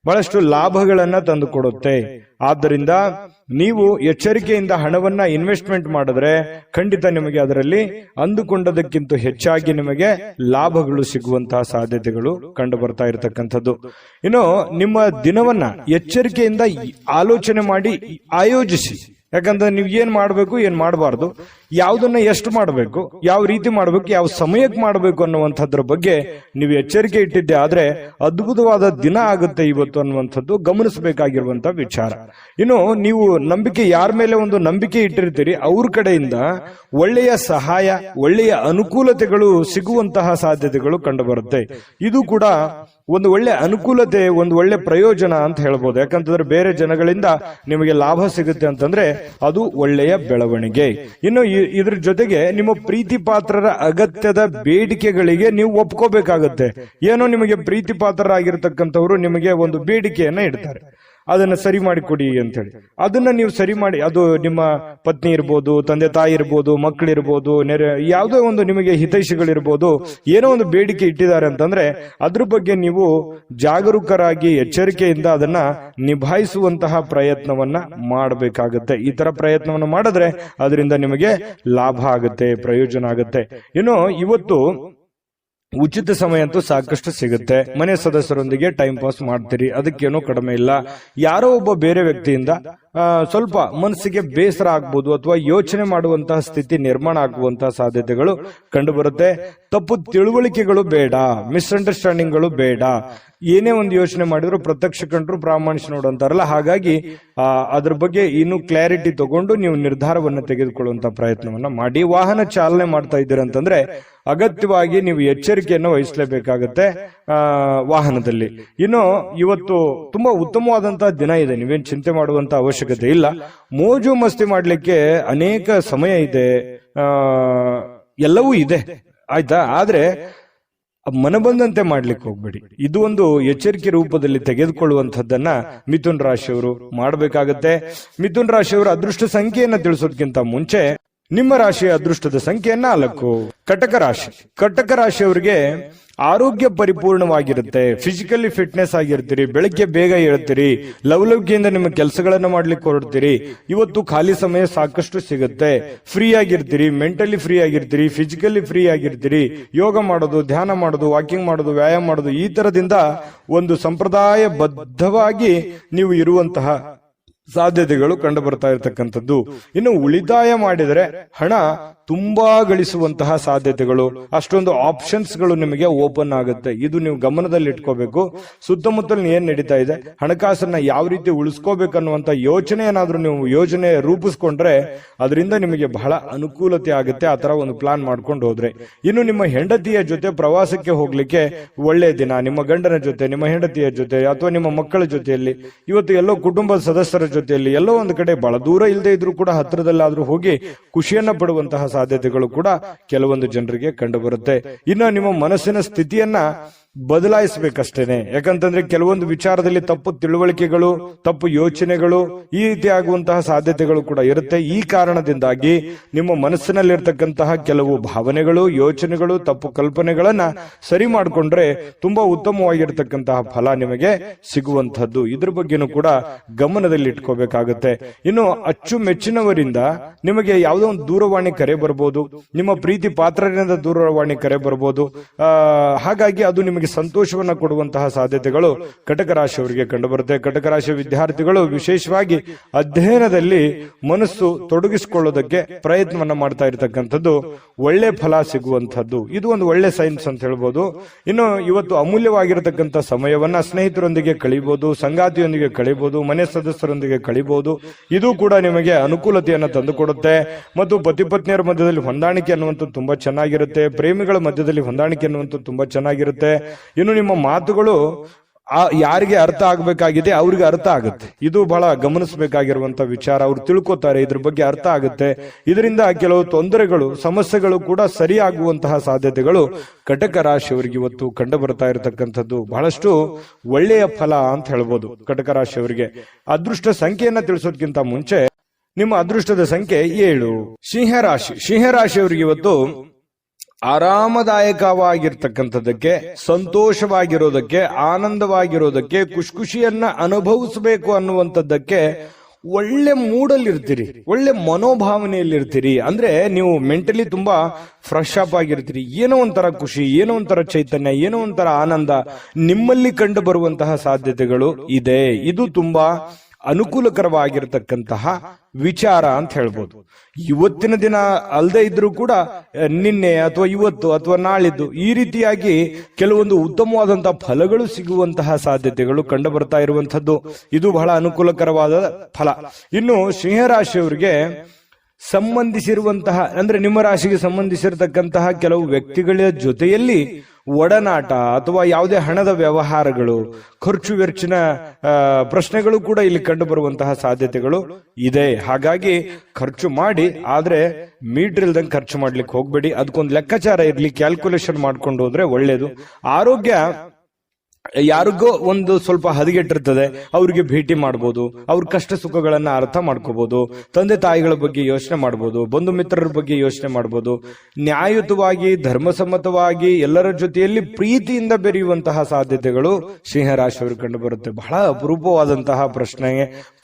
ಬಹಳಷ್ಟು ಲಾಭಗಳನ್ನ ತಂದುಕೊಡುತ್ತೆ. ಆದ್ದರಿಂದ ನೀವು ಎಚ್ಚರಿಕೆಯಿಂದ ಹಣವನ್ನ ಇನ್ವೆಸ್ಟ್ಮೆಂಟ್ ಮಾಡಿದ್ರೆ ಖಂಡಿತ ನಿಮಗೆ ಅದರಲ್ಲಿ ಅಂದುಕೊಂಡದಕ್ಕಿಂತ ಹೆಚ್ಚಾಗಿ ನಿಮಗೆ ಲಾಭಗಳು ಸಿಗುವಂತಹ ಸಾಧ್ಯತೆಗಳು ಕಂಡು ಬರ್ತಾ ಇರತಕ್ಕಂಥದ್ದು. ಇನ್ನು ನಿಮ್ಮ ದಿನವನ್ನ ಎಚ್ಚರಿಕೆಯಿಂದ ಆಲೋಚನೆ ಮಾಡಿ ಆಯೋಜಿಸಿ. ಯಾಕಂದ್ರೆ ನೀವು ಏನ್ ಮಾಡಬೇಕು, ಏನ್ ಮಾಡಬಾರ್ದು, ಯಾವುದನ್ನ ಎಷ್ಟು ಮಾಡಬೇಕು, ಯಾವ ರೀತಿ ಮಾಡಬೇಕು, ಯಾವ ಸಮಯಕ್ಕೆ ಮಾಡಬೇಕು ಅನ್ನುವಂಥದ್ರ ಬಗ್ಗೆ ನೀವು ಎಚ್ಚರಿಕೆ ಇಟ್ಟಿದ್ದೆ ಆದ್ರೆ ಅದ್ಭುತವಾದ ದಿನ ಆಗುತ್ತೆ ಇವತ್ತು ಅನ್ನುವಂಥದ್ದು ಗಮನಿಸಬೇಕಾಗಿರುವಂತಹ ವಿಚಾರ. ಇನ್ನು ನೀವು ನಂಬಿಕೆ ಯಾರ ಮೇಲೆ ಒಂದು ನಂಬಿಕೆ ಇಟ್ಟಿರ್ತೀರಿ ಅವ್ರ ಕಡೆಯಿಂದ ಒಳ್ಳೆಯ ಸಹಾಯ, ಒಳ್ಳೆಯ ಅನುಕೂಲತೆಗಳು ಸಿಗುವಂತಹ ಸಾಧ್ಯತೆಗಳು ಕಂಡು ಬರುತ್ತೆ. ಇದು ಕೂಡ ಒಂದು ಒಳ್ಳೆ ಅನುಕೂಲತೆ, ಒಂದು ಒಳ್ಳೆ ಪ್ರಯೋಜನ ಅಂತ ಹೇಳ್ಬೋದು. ಯಾಕಂತಂದ್ರೆ ಬೇರೆ ಜನಗಳಿಂದ ನಿಮಗೆ ಲಾಭ ಸಿಗುತ್ತೆ ಅಂತಂದ್ರೆ ಅದು ಒಳ್ಳೆಯ ಬೆಳವಣಿಗೆ. ಇನ್ನು ಇದ್ರ ಜೊತೆಗೆ ನಿಮ್ಮ ಪ್ರೀತಿ ಪಾತ್ರರ ಅಗತ್ಯದ ಬೇಡಿಕೆಗಳಿಗೆ ನೀವು ಒಪ್ಕೋಬೇಕಾಗತ್ತೆ. ಏನೋ ನಿಮಗೆ ಪ್ರೀತಿ ಪಾತ್ರರಾಗಿರ್ತಕ್ಕಂಥವ್ರು ನಿಮಗೆ ಒಂದು ಬೇಡಿಕೆಯನ್ನ ಇಡ್ತಾರೆ, ಅದನ್ನ ಸರಿ ಮಾಡಿಕೊಡಿ ಅಂತ ಹೇಳಿ. ಅದನ್ನ ನೀವು ಸರಿ ಮಾಡಿ, ಅದು ನಿಮ್ಮ ಪತ್ನಿ ಇರ್ಬೋದು, ತಂದೆ ತಾಯಿ ಇರ್ಬೋದು, ಮಕ್ಕಳಿರ್ಬೋದು, ಯಾವುದೋ ಒಂದು ನಿಮಗೆ ಹಿತೈಷಿಗಳಿರ್ಬೋದು, ಏನೋ ಒಂದು ಬೇಡಿಕೆ ಇಟ್ಟಿದ್ದಾರೆ ಅಂತಂದ್ರೆ ಅದ್ರ ಬಗ್ಗೆ ನೀವು ಜಾಗರೂಕರಾಗಿ ಎಚ್ಚರಿಕೆಯಿಂದ ಅದನ್ನ ನಿಭಾಯಿಸುವಂತಹ ಪ್ರಯತ್ನವನ್ನ ಮಾಡಬೇಕಾಗತ್ತೆ. ಈ ತರ ಪ್ರಯತ್ನವನ್ನು ಮಾಡಿದ್ರೆ ಅದರಿಂದ ನಿಮಗೆ ಲಾಭ ಆಗುತ್ತೆ, ಪ್ರಯೋಜನ ಆಗುತ್ತೆ. ಇನ್ನು ಇವತ್ತು ಉಚಿತ ಸಮಯ ಅಂತೂ ಸಾಕಷ್ಟು ಸಿಗುತ್ತೆ. ಮನೆ ಸದಸ್ಯರೊಂದಿಗೆ ಟೈಮ್ ಪಾಸ್ ಮಾಡ್ತೀರಿ, ಅದಕ್ಕೇನೋ ಕಡಿಮೆ ಇಲ್ಲ. ಯಾರೋ ಒಬ್ಬ ಬೇರೆ ವ್ಯಕ್ತಿಯಿಂದ ಸ್ವಲ್ಪ ಮನಸ್ಸಿಗೆ ಬೇಸರ ಆಗ್ಬೋದು ಅಥವಾ ಯೋಚನೆ ಮಾಡುವಂತಹ ಸ್ಥಿತಿ ನಿರ್ಮಾಣ ಆಗುವಂತಹ ಸಾಧ್ಯತೆಗಳು ಕಂಡು ಬರುತ್ತೆ. ತಪ್ಪು ತಿಳುವಳಿಕೆಗಳು ಬೇಡ, ಮಿಸ್ಅಂಡರ್ಸ್ಟ್ಯಾಂಡಿಂಗ್ಗಳು ಬೇಡ. ಏನೇ ಒಂದು ಯೋಚನೆ ಮಾಡಿದ್ರು ಪ್ರತ್ಯಕ್ಷ ಕಂಡ್ರು ಪ್ರಾಮಾಣಿಕ ನೋಡು ಅಂತಾರಲ್ಲ, ಹಾಗಾಗಿ ಅದ್ರ ಬಗ್ಗೆ ಇನ್ನು ಕ್ಲಾರಿಟಿ ತಗೊಂಡು ನೀವು ನಿರ್ಧಾರವನ್ನು ತೆಗೆದುಕೊಳ್ಳುವಂತ ಪ್ರಯತ್ನವನ್ನ ಮಾಡಿ. ವಾಹನ ಚಾಲನೆ ಮಾಡ್ತಾ ಇದ್ದೀರಂತಂದ್ರೆ ಅಗತ್ಯವಾಗಿ ನೀವು ಎಚ್ಚರಿಕೆಯನ್ನು ವಹಿಸಲೇಬೇಕಾಗತ್ತೆ ವಾಹನದಲ್ಲಿ. ಇನ್ನು ಇವತ್ತು ತುಂಬಾ ಉತ್ತಮವಾದಂತಹ ದಿನ ಇದೆ, ನೀವೇನ್ ಚಿಂತೆ ಮಾಡುವಂತ ಅವಶ್ಯಕತೆ ಇಲ್ಲ. ಮೋಜು ಮಸ್ತಿ ಮಾಡ್ಲಿಕ್ಕೆ ಅನೇಕ ಸಮಯ ಇದೆ, ಎಲ್ಲವೂ ಇದೆ, ಆಯ್ತಾ. ಆದ್ರೆ ಮನಬಂದಂತೆ ಮಾಡ್ಲಿಕ್ಕೆ ಹೋಗ್ಬೇಡಿ. ಇದು ಒಂದು ಎಚ್ಚರಿಕೆ ರೂಪದಲ್ಲಿ ತೆಗೆದುಕೊಳ್ಳುವಂತದ್ದನ್ನ ಮಿಥುನ್ ರಾಶಿಯವರು ಮಾಡಬೇಕಾಗತ್ತೆ. ಮಿಥುನ್ ರಾಶಿಯವರ ಅದೃಷ್ಟ ಸಂಖ್ಯೆಯನ್ನ ತಿಳಿಸೋದಕ್ಕಿಂತ ಮುಂಚೆ ನಿಮ್ಮ ರಾಶಿಯ ಅದೃಷ್ಟದ ಸಂಖ್ಯೆ 4. ಕಟಕ ರಾಶಿ. ಕಟಕ ರಾಶಿಯವರಿಗೆ ಆರೋಗ್ಯ ಪರಿಪೂರ್ಣವಾಗಿರುತ್ತೆ, ಫಿಸಿಕಲಿ ಫಿಟ್ನೆಸ್ ಆಗಿರ್ತೀರಿ, ಬೆಳಗ್ಗೆ ಬೇಗ ಹೇಳ್ತೀರಿ, ಲವಲವಿಕೆಯಿಂದ ನಿಮ್ಮ ಕೆಲಸಗಳನ್ನ ಮಾಡ್ಲಿಕ್ಕೆ ಹೊರಡ್ತೀರಿ. ಇವತ್ತು ಖಾಲಿ ಸಮಯ ಸಾಕಷ್ಟು ಸಿಗುತ್ತೆ, ಫ್ರೀ ಆಗಿರ್ತೀರಿ, ಮೆಂಟಲಿ ಫ್ರೀ ಆಗಿರ್ತೀರಿ, ಫಿಸಿಕಲಿ ಫ್ರೀ ಆಗಿರ್ತೀರಿ. ಯೋಗ ಮಾಡೋದು, ಧ್ಯಾನ ಮಾಡೋದು, ವಾಕಿಂಗ್ ಮಾಡೋದು, ವ್ಯಾಯಾಮ ಮಾಡೋದು, ಈ ತರದಿಂದ ಒಂದು ಸಂಪ್ರದಾಯ ಬದ್ಧವಾಗಿ ನೀವು ಇರುವಂತಹ ಸಾಧ್ಯತೆಗಳು ಕಂಡು ಬರ್ತಾ ಇರತಕ್ಕಂಥದ್ದು. ಇನ್ನು ಉಳಿತಾಯ ಮಾಡಿದರೆ ಹಣ ತುಂಬಾ ಗಳಿಸುವಂತಹ ಸಾಧ್ಯತೆಗಳು, ಅಷ್ಟೊಂದು ಆಪ್ಷನ್ಸ್ ಗಳು ನಿಮಗೆ ಓಪನ್ ಆಗುತ್ತೆ. ಇದು ನೀವು ಗಮನದಲ್ಲಿ ಇಟ್ಕೋಬೇಕು. ಸುತ್ತಮುತ್ತಲು ಏನ್ ನಡೀತಾ ಇದೆ, ಹಣಕಾಸನ್ನ ಯಾವ ರೀತಿ ಉಳಿಸ್ಕೋಬೇಕನ್ನುವಂತ ಯೋಚನೆ ಏನಾದ್ರೂ ನೀವು ಯೋಜನೆ ರೂಪಿಸ್ಕೊಂಡ್ರೆ ಅದರಿಂದ ನಿಮಗೆ ಬಹಳ ಅನುಕೂಲತೆ ಆಗುತ್ತೆ. ಆ ತರ ಒಂದು ಪ್ಲಾನ್ ಮಾಡ್ಕೊಂಡು ಹೋದ್ರೆ. ಇನ್ನು ನಿಮ್ಮ ಹೆಂಡತಿಯ ಜೊತೆ ಪ್ರವಾಸಕ್ಕೆ ಹೋಗ್ಲಿಕ್ಕೆ ಒಳ್ಳೆಯ ದಿನ. ನಿಮ್ಮ ಗಂಡನ ಜೊತೆ, ನಿಮ್ಮ ಹೆಂಡತಿಯ ಜೊತೆ ಅಥವಾ ನಿಮ್ಮ ಮಕ್ಕಳ ಜೊತೆಯಲ್ಲಿ, ಇವತ್ತು ಎಲ್ಲೋ ಕುಟುಂಬದ ಸದಸ್ಯರ ಜೊತೆಯಲ್ಲಿ ಎಲ್ಲೋ ಒಂದು ಕಡೆ ಬಹಳ ದೂರ ಇಲ್ಲದೆ ಇದ್ರೂ ಕೂಡ ಹತ್ತಿರದಲ್ಲಾದ್ರೂ ಹೋಗಿ ಖುಷಿಯನ್ನ ಪಡುವಂತಹ ಸಾಧ್ಯತೆಗಳು ಕೂಡ ಕೆಲವೊಂದು ಜನರಿಗೆ ಕಂಡು ಬರುತ್ತೆ. ಇನ್ನು ನಿಮ್ಮ ಮನಸ್ಸಿನ ಸ್ಥಿತಿಯನ್ನ ಬದಲಾಯಿಸಬೇಕಷ್ಟೇನೆ. ಯಾಕಂತಂದ್ರೆ ಕೆಲವೊಂದು ವಿಚಾರದಲ್ಲಿ ತಪ್ಪು ತಿಳುವಳಿಕೆಗಳು, ತಪ್ಪು ಯೋಚನೆಗಳು, ಈ ರೀತಿ ಆಗುವಂತಹ ಸಾಧ್ಯತೆಗಳು ಕೂಡ ಇರುತ್ತೆ. ಈ ಕಾರಣದಿಂದಾಗಿ ನಿಮ್ಮ ಮನಸ್ಸಿನಲ್ಲಿರ್ತಕ್ಕಂತಹ ಕೆಲವು ಭಾವನೆಗಳು, ಯೋಚನೆಗಳು, ತಪ್ಪು ಕಲ್ಪನೆಗಳನ್ನ ಸರಿ ಮಾಡಿಕೊಂಡ್ರೆ ತುಂಬಾ ಉತ್ತಮವಾಗಿರ್ತಕ್ಕಂತಹ ಫಲ ನಿಮಗೆ ಸಿಗುವಂತಹದ್ದು. ಇದ್ರ ಬಗ್ಗೆನೂ ಕೂಡ ಗಮನದಲ್ಲಿ ಇಟ್ಕೋಬೇಕಾಗುತ್ತೆ. ಇನ್ನು ಅಚ್ಚುಮೆಚ್ಚಿನವರಿಂದ ನಿಮಗೆ ಯಾವುದೋ ಒಂದು ದೂರವಾಣಿ ಕರೆ ಬರಬಹುದು, ನಿಮ್ಮ ಪ್ರೀತಿ ಪಾತ್ರರಿಂದ ದೂರವಾಣಿ ಕರೆ ಬರಬಹುದು. ಹಾಗಾಗಿ ಅದು ನಿಮಗೆ ಸಂತೋಷವನ್ನ ಕೊಡುವಂತಹ ಸಾಧ್ಯತೆಗಳು ಕಟಕ ರಾಶಿಯವರಿಗೆ ಕಂಡು ಬರುತ್ತೆ. ಕಟಕ ರಾಶಿಯ ವಿದ್ಯಾರ್ಥಿಗಳು ವಿಶೇಷವಾಗಿ ಅಧ್ಯಯನದಲ್ಲಿ ಮನಸ್ಸು ತೊಡಗಿಸಿಕೊಳ್ಳೋದಕ್ಕೆ ಪ್ರಯತ್ನವನ್ನ ಮಾಡ್ತಾ ಇರತಕ್ಕಂಥದ್ದು ಒಳ್ಳೆ ಫಲ ಸಿಗುವಂತಹದ್ದು. ಇದು ಒಂದು ಒಳ್ಳೆ ಸೈನ್ಸ್ ಅಂತ ಹೇಳ್ಬೋದು. ಇನ್ನು ಇವತ್ತು ಅಮೂಲ್ಯವಾಗಿರತಕ್ಕಂಥ ಸಮಯವನ್ನ ಸ್ನೇಹಿತರೊಂದಿಗೆ ಕಳಿಬಹುದು, ಸಂಗಾತಿಯೊಂದಿಗೆ ಕಳಿಬಹುದು, ಮನೆ ಸದಸ್ಯರೊಂದಿಗೆ ಕಳಿಬಹುದು. ಇದು ಕೂಡ ನಿಮಗೆ ಅನುಕೂಲತೆಯನ್ನು ತಂದುಕೊಡುತ್ತೆ. ಮತ್ತು ಪತಿ ಪತ್ನಿಯರ ಮಧ್ಯದಲ್ಲಿ ಹೊಂದಾಣಿಕೆ ಅನ್ನುವಂಥದ್ದು ತುಂಬಾ ಚೆನ್ನಾಗಿರುತ್ತೆ. ಪ್ರೇಮಿಗಳ ಮಧ್ಯದಲ್ಲಿ ಹೊಂದಾಣಿಕೆ ಅನ್ನುವಂಥದ್ದು ತುಂಬಾ ಚೆನ್ನಾಗಿರುತ್ತೆ. ಇನ್ನು ನಿಮ್ಮ ಮಾತುಗಳು ಯಾರಿಗೆ ಅರ್ಥ ಆಗಬೇಕಾಗಿದೆ ಅವ್ರಿಗೆ ಅರ್ಥ ಆಗುತ್ತೆ. ಇದು ಬಹಳ ಗಮನಿಸಬೇಕಾಗಿರುವಂತಹ ವಿಚಾರ. ಅವ್ರು ತಿಳ್ಕೊತಾರೆ, ಇದ್ರ ಬಗ್ಗೆ ಅರ್ಥ ಆಗುತ್ತೆ. ಇದರಿಂದ ಕೆಲವು ತೊಂದರೆಗಳು, ಸಮಸ್ಯೆಗಳು ಕೂಡ ಸರಿಯಾಗುವಂತಹ ಸಾಧ್ಯತೆಗಳು ಕಟಕ ರಾಶಿಯವರಿಗೆ ಇವತ್ತು ಕಂಡು ಬರ್ತಾ ಇರತಕ್ಕಂಥದ್ದು ಬಹಳಷ್ಟು ಒಳ್ಳೆಯ ಫಲ ಅಂತ ಹೇಳ್ಬೋದು. ಕಟಕ ರಾಶಿಯವರಿಗೆ ಅದೃಷ್ಟ ಸಂಖ್ಯೆಯನ್ನ ತಿಳಿಸೋದಕ್ಕಿಂತ ಮುಂಚೆ ನಿಮ್ಮ ಅದೃಷ್ಟದ ಸಂಖ್ಯೆ 7. ಸಿಂಹರಾಶಿ. ಸಿಂಹರಾಶಿಯವರಿಗೆ ಇವತ್ತು ಆರಾಮದಾಯಕವಾಗಿರ್ತಕ್ಕಂಥದ್ದಕ್ಕೆ, ಸಂತೋಷವಾಗಿರೋದಕ್ಕೆ, ಆನಂದವಾಗಿರೋದಕ್ಕೆ, ಖುಷಿಯನ್ನ ಅನುಭವಿಸಬೇಕು ಅನ್ನುವಂಥದ್ದಕ್ಕೆ ಒಳ್ಳೆ ಮೂಡಲ್ಲಿರ್ತೀರಿ, ಒಳ್ಳೆ ಮನೋಭಾವನೆಯಲ್ಲಿರ್ತೀರಿ. ಅಂದ್ರೆ ನೀವು ಮೆಂಟಲಿ ತುಂಬಾ ಫ್ರೆಶ್ ಅಪ್ ಆಗಿರ್ತೀರಿ. ಏನೋ ಒಂಥರ ಖುಷಿ, ಏನೋ ಒಂಥರ ಚೈತನ್ಯ, ಏನೋ ಒಂಥರ ಆನಂದ ನಿಮ್ಮಲ್ಲಿ ಕಂಡು ಬರುವಂತಹ ಸಾಧ್ಯತೆಗಳು ಇದೆ. ಇದು ತುಂಬಾ ಅನುಕೂಲಕರವಾಗಿರತಕ್ಕಂತಹ ವಿಚಾರ ಅಂತ ಹೇಳ್ಬೋದು. ಇವತ್ತಿನ ದಿನ ಅಲ್ಲದೆ ಇದ್ರೂ ಕೂಡ ನಿನ್ನೆ ಅಥವಾ ಇವತ್ತು ಅಥವಾ ನಾಳಿದ್ದು ಈ ರೀತಿಯಾಗಿ ಕೆಲವೊಂದು ಉತ್ತಮವಾದಂತಹ ಫಲಗಳು ಸಿಗುವಂತಹ ಸಾಧ್ಯತೆಗಳು ಕಂಡು ಬರ್ತಾ ಇರುವಂತದ್ದು. ಇದು ಬಹಳ ಅನುಕೂಲಕರವಾದ ಫಲ. ಇನ್ನು ಸಿಂಹರಾಶಿಯವರಿಗೆ ಸಂಬಂಧಿಸಿರುವಂತಹ, ಅಂದ್ರೆ ನಿಮ್ಮ ರಾಶಿಗೆ ಸಂಬಂಧಿಸಿರತಕ್ಕಂತಹ ಕೆಲವು ವ್ಯಕ್ತಿಗಳ ಜೊತೆಯಲ್ಲಿ ಒಡನಾಟ ಅಥವಾ ಯಾವುದೇ ಹಣದ ವ್ಯವಹಾರಗಳು, ಖರ್ಚು ವೆಚ್ಚಿನ ಪ್ರಶ್ನೆಗಳು ಕೂಡ ಇಲ್ಲಿ ಕಂಡು ಬರುವಂತಹ ಸಾಧ್ಯತೆಗಳು ಇದೆ. ಹಾಗಾಗಿ ಖರ್ಚು ಮಾಡಿ, ಆದ್ರೆ ಮೀಟರ್ ಇಲ್ದಂಗೆ ಖರ್ಚು ಮಾಡ್ಲಿಕ್ಕೆ ಹೋಗ್ಬೇಡಿ. ಅದಕ್ಕೊಂದು ಲೆಕ್ಕಾಚಾರ ಇರ್ಲಿ, ಕ್ಯಾಲ್ಕುಲೇಷನ್ ಮಾಡ್ಕೊಂಡು ಹೋದ್ರೆ ಒಳ್ಳೇದು. ಆರೋಗ್ಯ ಯಾರಿಗೋ ಒಂದು ಸ್ವಲ್ಪ ಹದಗೆಟ್ಟಿರ್ತದೆ, ಅವ್ರಿಗೆ ಭೇಟಿ ಮಾಡ್ಬೋದು, ಅವ್ರ ಕಷ್ಟ ಸುಖಗಳನ್ನ ಅರ್ಥ ಮಾಡ್ಕೋಬಹುದು, ತಂದೆ ತಾಯಿಗಳ ಬಗ್ಗೆ ಯೋಚನೆ ಮಾಡ್ಬೋದು, ಬಂಧು ಮಿತ್ರರ ಬಗ್ಗೆ ಯೋಚನೆ ಮಾಡ್ಬೋದು. ನ್ಯಾಯಯುತವಾಗಿ, ಧರ್ಮಸಮ್ಮತವಾಗಿ ಎಲ್ಲರ ಜೊತೆಯಲ್ಲಿ ಪ್ರೀತಿಯಿಂದ ಬೆರೆಯುವಂತಹ ಸಾಧ್ಯತೆಗಳು ಸಿಂಹರಾಶಿಯವರು ಕಂಡು ಬರುತ್ತೆ. ಬಹಳ ಅಪರೂಪವಾದಂತಹ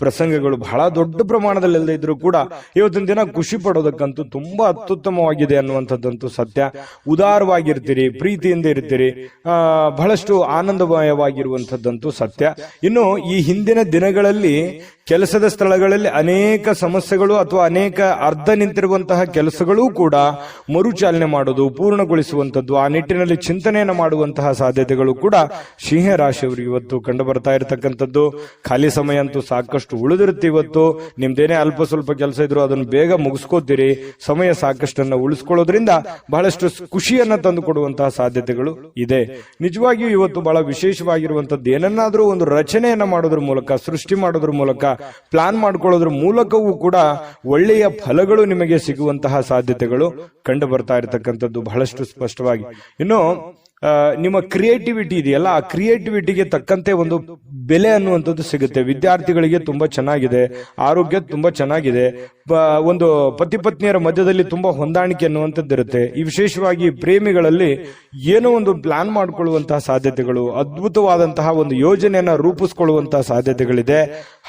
ಪ್ರಸಂಗಗಳು ಬಹಳ ದೊಡ್ಡ ಪ್ರಮಾಣದಲ್ಲಿ ಇದ್ರೂ ಕೂಡ ಇವತ್ತಿನ ದಿನ ಖುಷಿ ಪಡೋದಕ್ಕಂತೂ ತುಂಬಾ ಅತ್ಯುತ್ತಮವಾಗಿದೆ ಅನ್ನುವಂಥದ್ದಂತೂ ಸತ್ಯ. ಉದಾರವಾಗಿರ್ತೀರಿ, ಪ್ರೀತಿಯಿಂದ ಇರ್ತೀರಿ, ಬಹಳಷ್ಟು ಆನಂದಮಯವಾಗಿರುವಂತದ್ದಂತೂ ಸತ್ಯ. ಇನ್ನು ಈ ಹಿಂದಿನ ದಿನಗಳಲ್ಲಿ ಕೆಲಸದ ಸ್ಥಳಗಳಲ್ಲಿ ಅನೇಕ ಸಮಸ್ಯೆಗಳು ಅಥವಾ ಅನೇಕ ಅರ್ಧ ನಿಂತಿರುವಂತಹ ಕೆಲಸಗಳೂ ಕೂಡ ಮರುಚಾಲನೆ ಮಾಡೋದು, ಪೂರ್ಣಗೊಳಿಸುವಂತದ್ದು, ಆ ನಿಟ್ಟಿನಲ್ಲಿ ಚಿಂತನೆಯನ್ನು ಮಾಡುವಂತಹ ಸಾಧ್ಯತೆಗಳು ಕೂಡ ಸಿಂಹರಾಶಿಯವರಿಗೆ ಇವತ್ತು ಕಂಡು ಬರ್ತಾ ಇರತಕ್ಕಂಥದ್ದು. ಖಾಲಿ ಸಮಯ ಅಂತೂ ಸಾಕಷ್ಟು ಉಳಿದಿರುತ್ತೆ. ಇವತ್ತು ನಿಮ್ದೇನೇ ಅಲ್ಪ ಸ್ವಲ್ಪ ಕೆಲಸ ಇದ್ರು ಅದನ್ನು ಬೇಗ ಮುಗಿಸ್ಕೋತೀರಿ. ಸಮಯ ಸಾಕಷ್ಟನ್ನು ಉಳಿಸ್ಕೊಳ್ಳೋದ್ರಿಂದ ಬಹಳಷ್ಟು ಖುಷಿಯನ್ನ ತಂದು ಕೊಡುವಂತಹ ಸಾಧ್ಯತೆಗಳು ಇದೆ. ನಿಜವಾಗಿಯೂ ಇವತ್ತು ಬಹಳ ವಿಶೇಷವಾಗಿರುವಂತದ್ದು, ಏನನ್ನಾದ್ರೂ ಒಂದು ರಚನೆಯನ್ನ ಮಾಡೋದ್ರ ಮೂಲಕ, ಸೃಷ್ಟಿ ಮಾಡೋದ್ರ ಮೂಲಕ, ಪ್ಲಾನ್ ಮಾಡ್ಕೊಳ್ಳೋದ್ರ ಮೂಲಕವೂ ಕೂಡ ಒಳ್ಳೆಯ ಫಲಗಳು ನಿಮಗೆ ಸಿಗುವಂತಹ ಸಾಧ್ಯತೆಗಳು ಕಂಡು ಬರ್ತಾ ಇರತಕ್ಕಂಥದ್ದು ಬಹಳಷ್ಟು ಸ್ಪಷ್ಟವಾಗಿ. ಇನ್ನು ನಿಮ್ಮ ಕ್ರಿಯೇಟಿವಿಟಿ ಇದೆಯಲ್ಲ, ಆ ಕ್ರಿಯೇಟಿವಿಟಿಗೆ ತಕ್ಕಂತೆ ಒಂದು ಬೆಲೆ ಅನ್ನುವಂಥದ್ದು ಸಿಗುತ್ತೆ. ವಿದ್ಯಾರ್ಥಿಗಳಿಗೆ ತುಂಬಾ ಚೆನ್ನಾಗಿದೆ, ಆರೋಗ್ಯ ತುಂಬಾ ಚೆನ್ನಾಗಿದೆ, ಒಂದು ಪತಿ ಪತ್ನಿಯರ ಮಧ್ಯದಲ್ಲಿ ತುಂಬಾ ಹೊಂದಾಣಿಕೆ ಅನ್ನುವಂಥದ್ದು ಇರುತ್ತೆ. ಈ ವಿಶೇಷವಾಗಿ ಪ್ರೇಮಿಗಳಲ್ಲಿ ಏನೋ ಒಂದು ಪ್ಲಾನ್ ಮಾಡಿಕೊಳ್ಳುವಂತಹ ಸಾಧ್ಯತೆಗಳು, ಅದ್ಭುತವಾದಂತಹ ಒಂದು ಯೋಜನೆಯನ್ನ ರೂಪಿಸ್ಕೊಳ್ಳುವಂತಹ ಸಾಧ್ಯತೆಗಳಿದೆ.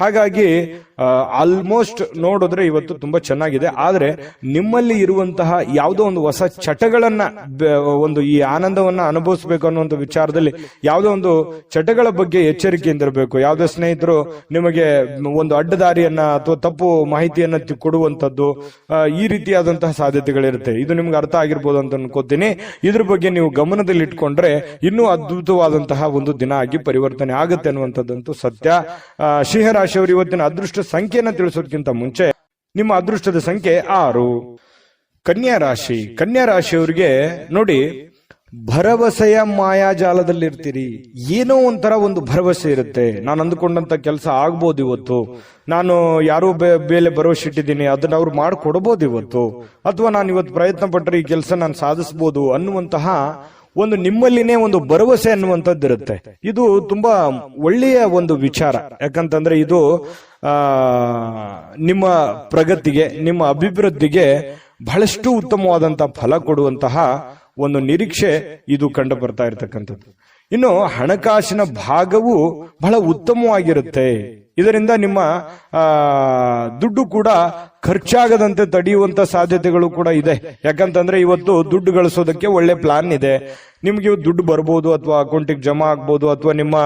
ಹಾಗಾಗಿ ಆಲ್ಮೋಸ್ಟ್ ನೋಡಿದ್ರೆ ಇವತ್ತು ತುಂಬಾ ಚೆನ್ನಾಗಿದೆ. ಆದ್ರೆ ನಿಮ್ಮಲ್ಲಿ ಇರುವಂತಹ ಯಾವುದೋ ಒಂದು ಹೊಸ ಚಟಗಳನ್ನ, ಒಂದು ಈ ಆನಂದವನ್ನ ಅನುಭವಿಸಬೇಕು ಅನ್ನುವಂಥ ವಿಚಾರದಲ್ಲಿ ಯಾವುದೋ ಒಂದು ಚಟಗಳ ಬಗ್ಗೆ ಎಚ್ಚರಿಕೆಯಿಂದ ಇರಬೇಕು. ಯಾವುದೇ ಸ್ನೇಹಿತರು ನಿಮಗೆ ಒಂದು ಅಡ್ಡದಾರಿಯನ್ನ ಅಥವಾ ತಪ್ಪು ಮಾಹಿತಿಯನ್ನ ಕೊಡುವಂತದ್ದು, ಈ ರೀತಿಯಾದಂತಹ ಸಾಧ್ಯತೆಗಳಿರುತ್ತೆ. ಇದು ನಿಮ್ಗೆ ಅರ್ಥ ಆಗಿರ್ಬೋದು ಅಂತ ಅನ್ಕೋತೀನಿ. ಇದ್ರ ಬಗ್ಗೆ ನೀವು ಗಮನದಲ್ಲಿ ಇಟ್ಕೊಂಡ್ರೆ ಇನ್ನೂ ಅದ್ಭುತವಾದಂತಹ ಒಂದು ದಿನ ಆಗಿ ಪರಿವರ್ತನೆ ಆಗುತ್ತೆ ಅನ್ನುವಂಥದ್ದಂತೂ ಸತ್ಯ. ಸಿಂಹರಾಶಿಯವರು ಇವತ್ತಿನ ಅದೃಷ್ಟ ಸಂಖ್ಯೆಯನ್ನು ತಿಳಿಸೋದಕ್ಕಿಂತ ಮುಂಚೆ ನಿಮ್ಮ ಅದೃಷ್ಟದ ಸಂಖ್ಯೆ 6. ಕನ್ಯಾ ರಾಶಿ. ಕನ್ಯಾ ರಾಶಿಯವರಿಗೆ ನೋಡಿ, ಭರವಸೆಯ ಮಾಯಾಜಾಲದಲ್ಲಿರ್ತೀರಿ. ಏನೋ ಒಂಥರ ಒಂದು ಭರವಸೆ ಇರುತ್ತೆ, ನಾನು ಅಂದುಕೊಂಡಂತ ಕೆಲಸ ಆಗ್ಬೋದು ಇವತ್ತು, ನಾನು ಯಾರೋ ಬೇಲೆ ಭರವಸೆ ಇಟ್ಟಿದ್ದೀನಿ, ಅದನ್ನ ಅವ್ರು ಮಾಡಿಕೊಡ್ಬೋದು ಇವತ್ತು, ಅಥವಾ ನಾನು ಇವತ್ತು ಪ್ರಯತ್ನ ಪಟ್ಟರೆ ಈ ಕೆಲಸ ನಾನು ಸಾಧಿಸಬಹುದು ಅನ್ನುವಂತಹ ಒಂದು ನಿಮ್ಮಲ್ಲಿನೇ ಒಂದು ಭರವಸೆ ಅನ್ನುವಂಥದ್ದು ಇರುತ್ತೆ. ಇದು ತುಂಬಾ ಒಳ್ಳೆಯ ಒಂದು ವಿಚಾರ. ಯಾಕಂತಂದ್ರೆ ಇದು ನಿಮ್ಮ ಪ್ರಗತಿಗೆ, ನಿಮ್ಮ ಅಭಿವೃದ್ಧಿಗೆ ಬಹಳಷ್ಟು ಉತ್ತಮವಾದಂತಹ ಫಲ ಕೊಡುವಂತಹ ಒಂದು ನಿರೀಕ್ಷೆ ಇದು ಕಂಡು ಬರ್ತಾ ಇರತಕ್ಕಂಥದ್ದು. ಇನ್ನು ಹಣಕಾಸಿನ ಭಾಗವು ಬಹಳ ಉತ್ತಮವಾಗಿರುತ್ತೆ. ಇದರಿಂದ ನಿಮ್ಮ ದುಡ್ಡು ಕೂಡ ಖರ್ಚಾಗದಂತೆ ತಡೆಯುವಂತ ಸಾಧ್ಯತೆಗಳು ಕೂಡ ಇದೆ. ಯಾಕಂತಂದ್ರೆ ಇವತ್ತು ದುಡ್ಡು ಗಳಿಸೋದಕ್ಕೆ ಒಳ್ಳೆ ಪ್ಲಾನ್ ಇದೆ. ನಿಮ್ಗೆ ದುಡ್ಡು ಬರ್ಬೋದು, ಅಥವಾ ಅಕೌಂಟಿಗೆ ಜಮಾ ಆಗ್ಬಹುದು, ಅಥವಾ ನಿಮ್ಮ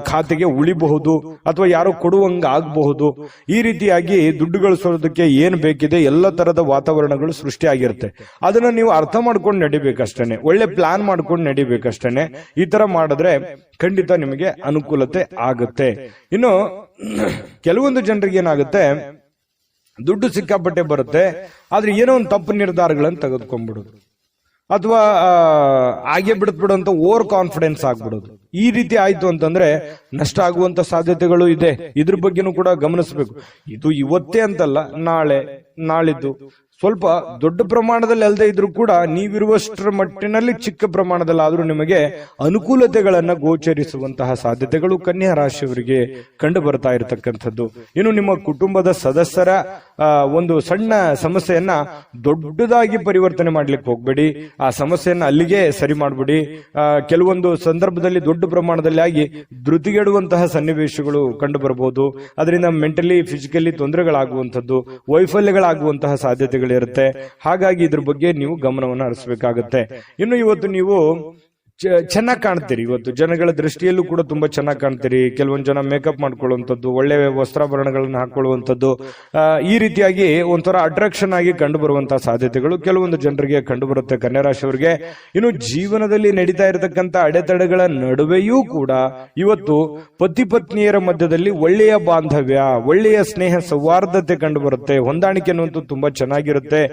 ಖಾತೆಗೆ ಉಳಿಬಹುದು, ಅಥವಾ ಯಾರೋ ಕೊಡುವಂಗ ಆಗಬಹುದು. ಈ ರೀತಿಯಾಗಿ ದುಡ್ಡು ಗಳಿಸೋದಕ್ಕೆ ಏನ್ ಬೇಕಿದೆ ಎಲ್ಲ ತರದ ವಾತಾವರಣಗಳು ಸೃಷ್ಟಿಯಾಗಿರುತ್ತೆ. ಅದನ್ನ ನೀವು ಅರ್ಥ ಮಾಡ್ಕೊಂಡು ನಡಿಬೇಕಷ್ಟೇನೆ, ಒಳ್ಳೆ ಪ್ಲಾನ್ ಮಾಡ್ಕೊಂಡು ನಡಿಬೇಕಷ್ಟೇನೆ. ಈ ತರ ಮಾಡಿದ್ರೆ ಖಂಡಿತ ನಿಮಗೆ ಅನುಕೂಲತೆ ಆಗುತ್ತೆ. ಇನ್ನು ಕೆಲವೊಂದು ಜನರಿಗೆ ಏನಾಗುತ್ತೆ, ದುಡ್ಡು ಸಿಕ್ಕಾಪಟ್ಟೆ ಬರುತ್ತೆ, ಆದ್ರೆ ಏನೋ ಒಂದು ತಪ್ಪು ನಿರ್ಧಾರಗಳನ್ನು ತೆಗೆದುಕೊಂಡ್ಬಿಡೋದು, ಅಥವಾ ಹಾಗೆ ಬಿಡ್ಬಿಡು ಅಂತ ಓವರ್ ಕಾನ್ಫಿಡೆನ್ಸ್ ಆಗ್ಬಿಡೋದು. ಈ ರೀತಿ ಆಯ್ತು ಅಂತಂದ್ರೆ ನಷ್ಟ ಆಗುವಂತ ಸಾಧ್ಯತೆಗಳು ಇದೆ. ಇದ್ರ ಬಗ್ಗೆನೂ ಕೂಡ ಗಮನಿಸಬೇಕು. ಇದು ಇವತ್ತೇ ಅಂತಲ್ಲ, ನಾಳೆ, ನಾಳಿದ್ದು ಸ್ವಲ್ಪ ದೊಡ್ಡ ಪ್ರಮಾಣದಲ್ಲಿ ಅಲ್ಲದೆ ಇದ್ರೂ ಕೂಡ ನೀವಿರುವಷ್ಟರ ಮಟ್ಟಿನಲ್ಲಿ ಚಿಕ್ಕ ಪ್ರಮಾಣದಲ್ಲಾದ್ರೂ ನಿಮಗೆ ಅನುಕೂಲತೆಗಳನ್ನ ಗೋಚರಿಸುವಂತಹ ಸಾಧ್ಯತೆಗಳು ಕನ್ಯಾ ರಾಶಿಯವರಿಗೆ ಕಂಡು ಬರ್ತಾ ಇರತಕ್ಕಂಥದ್ದು. ಇನ್ನು ನಿಮ್ಮ ಕುಟುಂಬದ ಸದಸ್ಯರ ಒಂದು ಸಣ್ಣ ಸಮಸ್ಯೆಯನ್ನ ದೊಡ್ಡದಾಗಿ ಪರಿವರ್ತನೆ ಮಾಡ್ಲಿಕ್ಕೆ ಹೋಗ್ಬೇಡಿ. ಆ ಸಮಸ್ಯೆಯನ್ನ ಅಲ್ಲಿಗೆ ಸರಿ ಮಾಡ್ಬಿಡಿ. ಕೆಲವೊಂದು ಸಂದರ್ಭದಲ್ಲಿ ದೊಡ್ಡ ಪ್ರಮಾಣದಲ್ಲಿ ಆಗಿ ಧೃತಿಗೆಡುವಂತಹ ಸನ್ನಿವೇಶಗಳು ಕಂಡು ಬರಬಹುದು. ಅದರಿಂದ ಮೆಂಟಲಿ ಫಿಸಿಕಲಿ ತೊಂದರೆಗಳಾಗುವಂಥದ್ದು, ವೈಫಲ್ಯಗಳಾಗುವಂತಹ ಸಾಧ್ಯತೆಗಳಿರುತ್ತೆ. ಹಾಗಾಗಿ ಇದ್ರ ಬಗ್ಗೆ ನೀವು ಗಮನವನ್ನು ಹರಿಸಬೇಕಾಗುತ್ತೆ. ಇನ್ನು ಇವತ್ತು ನೀವು ಚೆನ್ನಾಗಿ ಕಾಣ್ತೀರಿ. ಇವತ್ತು ಜನಗಳ ದೃಷ್ಟಿಯಲ್ಲೂ ಕೂಡ ತುಂಬಾ ಚೆನ್ನಾಗಿ ಕಾಣ್ತೀರಿ. ಕೆಲವೊಂದು ಜನ ಮೇಕಪ್ ಮಾಡ್ಕೊಳ್ಳುವಂಥದ್ದು, ಒಳ್ಳೆ ವಸ್ತ್ರಾಭರಣಗಳನ್ನ ಹಾಕೊಳ್ಳುವಂಥದ್ದು, ಈ ರೀತಿಯಾಗಿ ಒಂಥರ ಅಟ್ರಾಕ್ಷನ್ ಆಗಿ ಕಂಡು ಬರುವಂತಹ ಸಾಧ್ಯತೆಗಳು ಕೆಲವೊಂದು ಜನರಿಗೆ ಕಂಡು ಬರುತ್ತೆ ಕನ್ಯಾ ರಾಶಿಯವರಿಗೆ. ಇನ್ನು ಜೀವನದಲ್ಲಿ ನಡೀತಾ ಇರತಕ್ಕಂತ ಅಡೆತಡೆಗಳ ನಡುವೆಯೂ ಕೂಡ ಇವತ್ತು ಪತಿ ಪತ್ನಿಯರ ಮಧ್ಯದಲ್ಲಿ ಒಳ್ಳೆಯ ಬಾಂಧವ್ಯ, ಒಳ್ಳೆಯ ಸ್ನೇಹ ಸೌಹಾರ್ದತೆ ಕಂಡು ಬರುತ್ತೆ. ಹೊಂದಾಣಿಕೆ ಅನ್ನುವಂಥದ್ದು ತುಂಬಾ ಚೆನ್ನಾಗಿರುತ್ತೆ.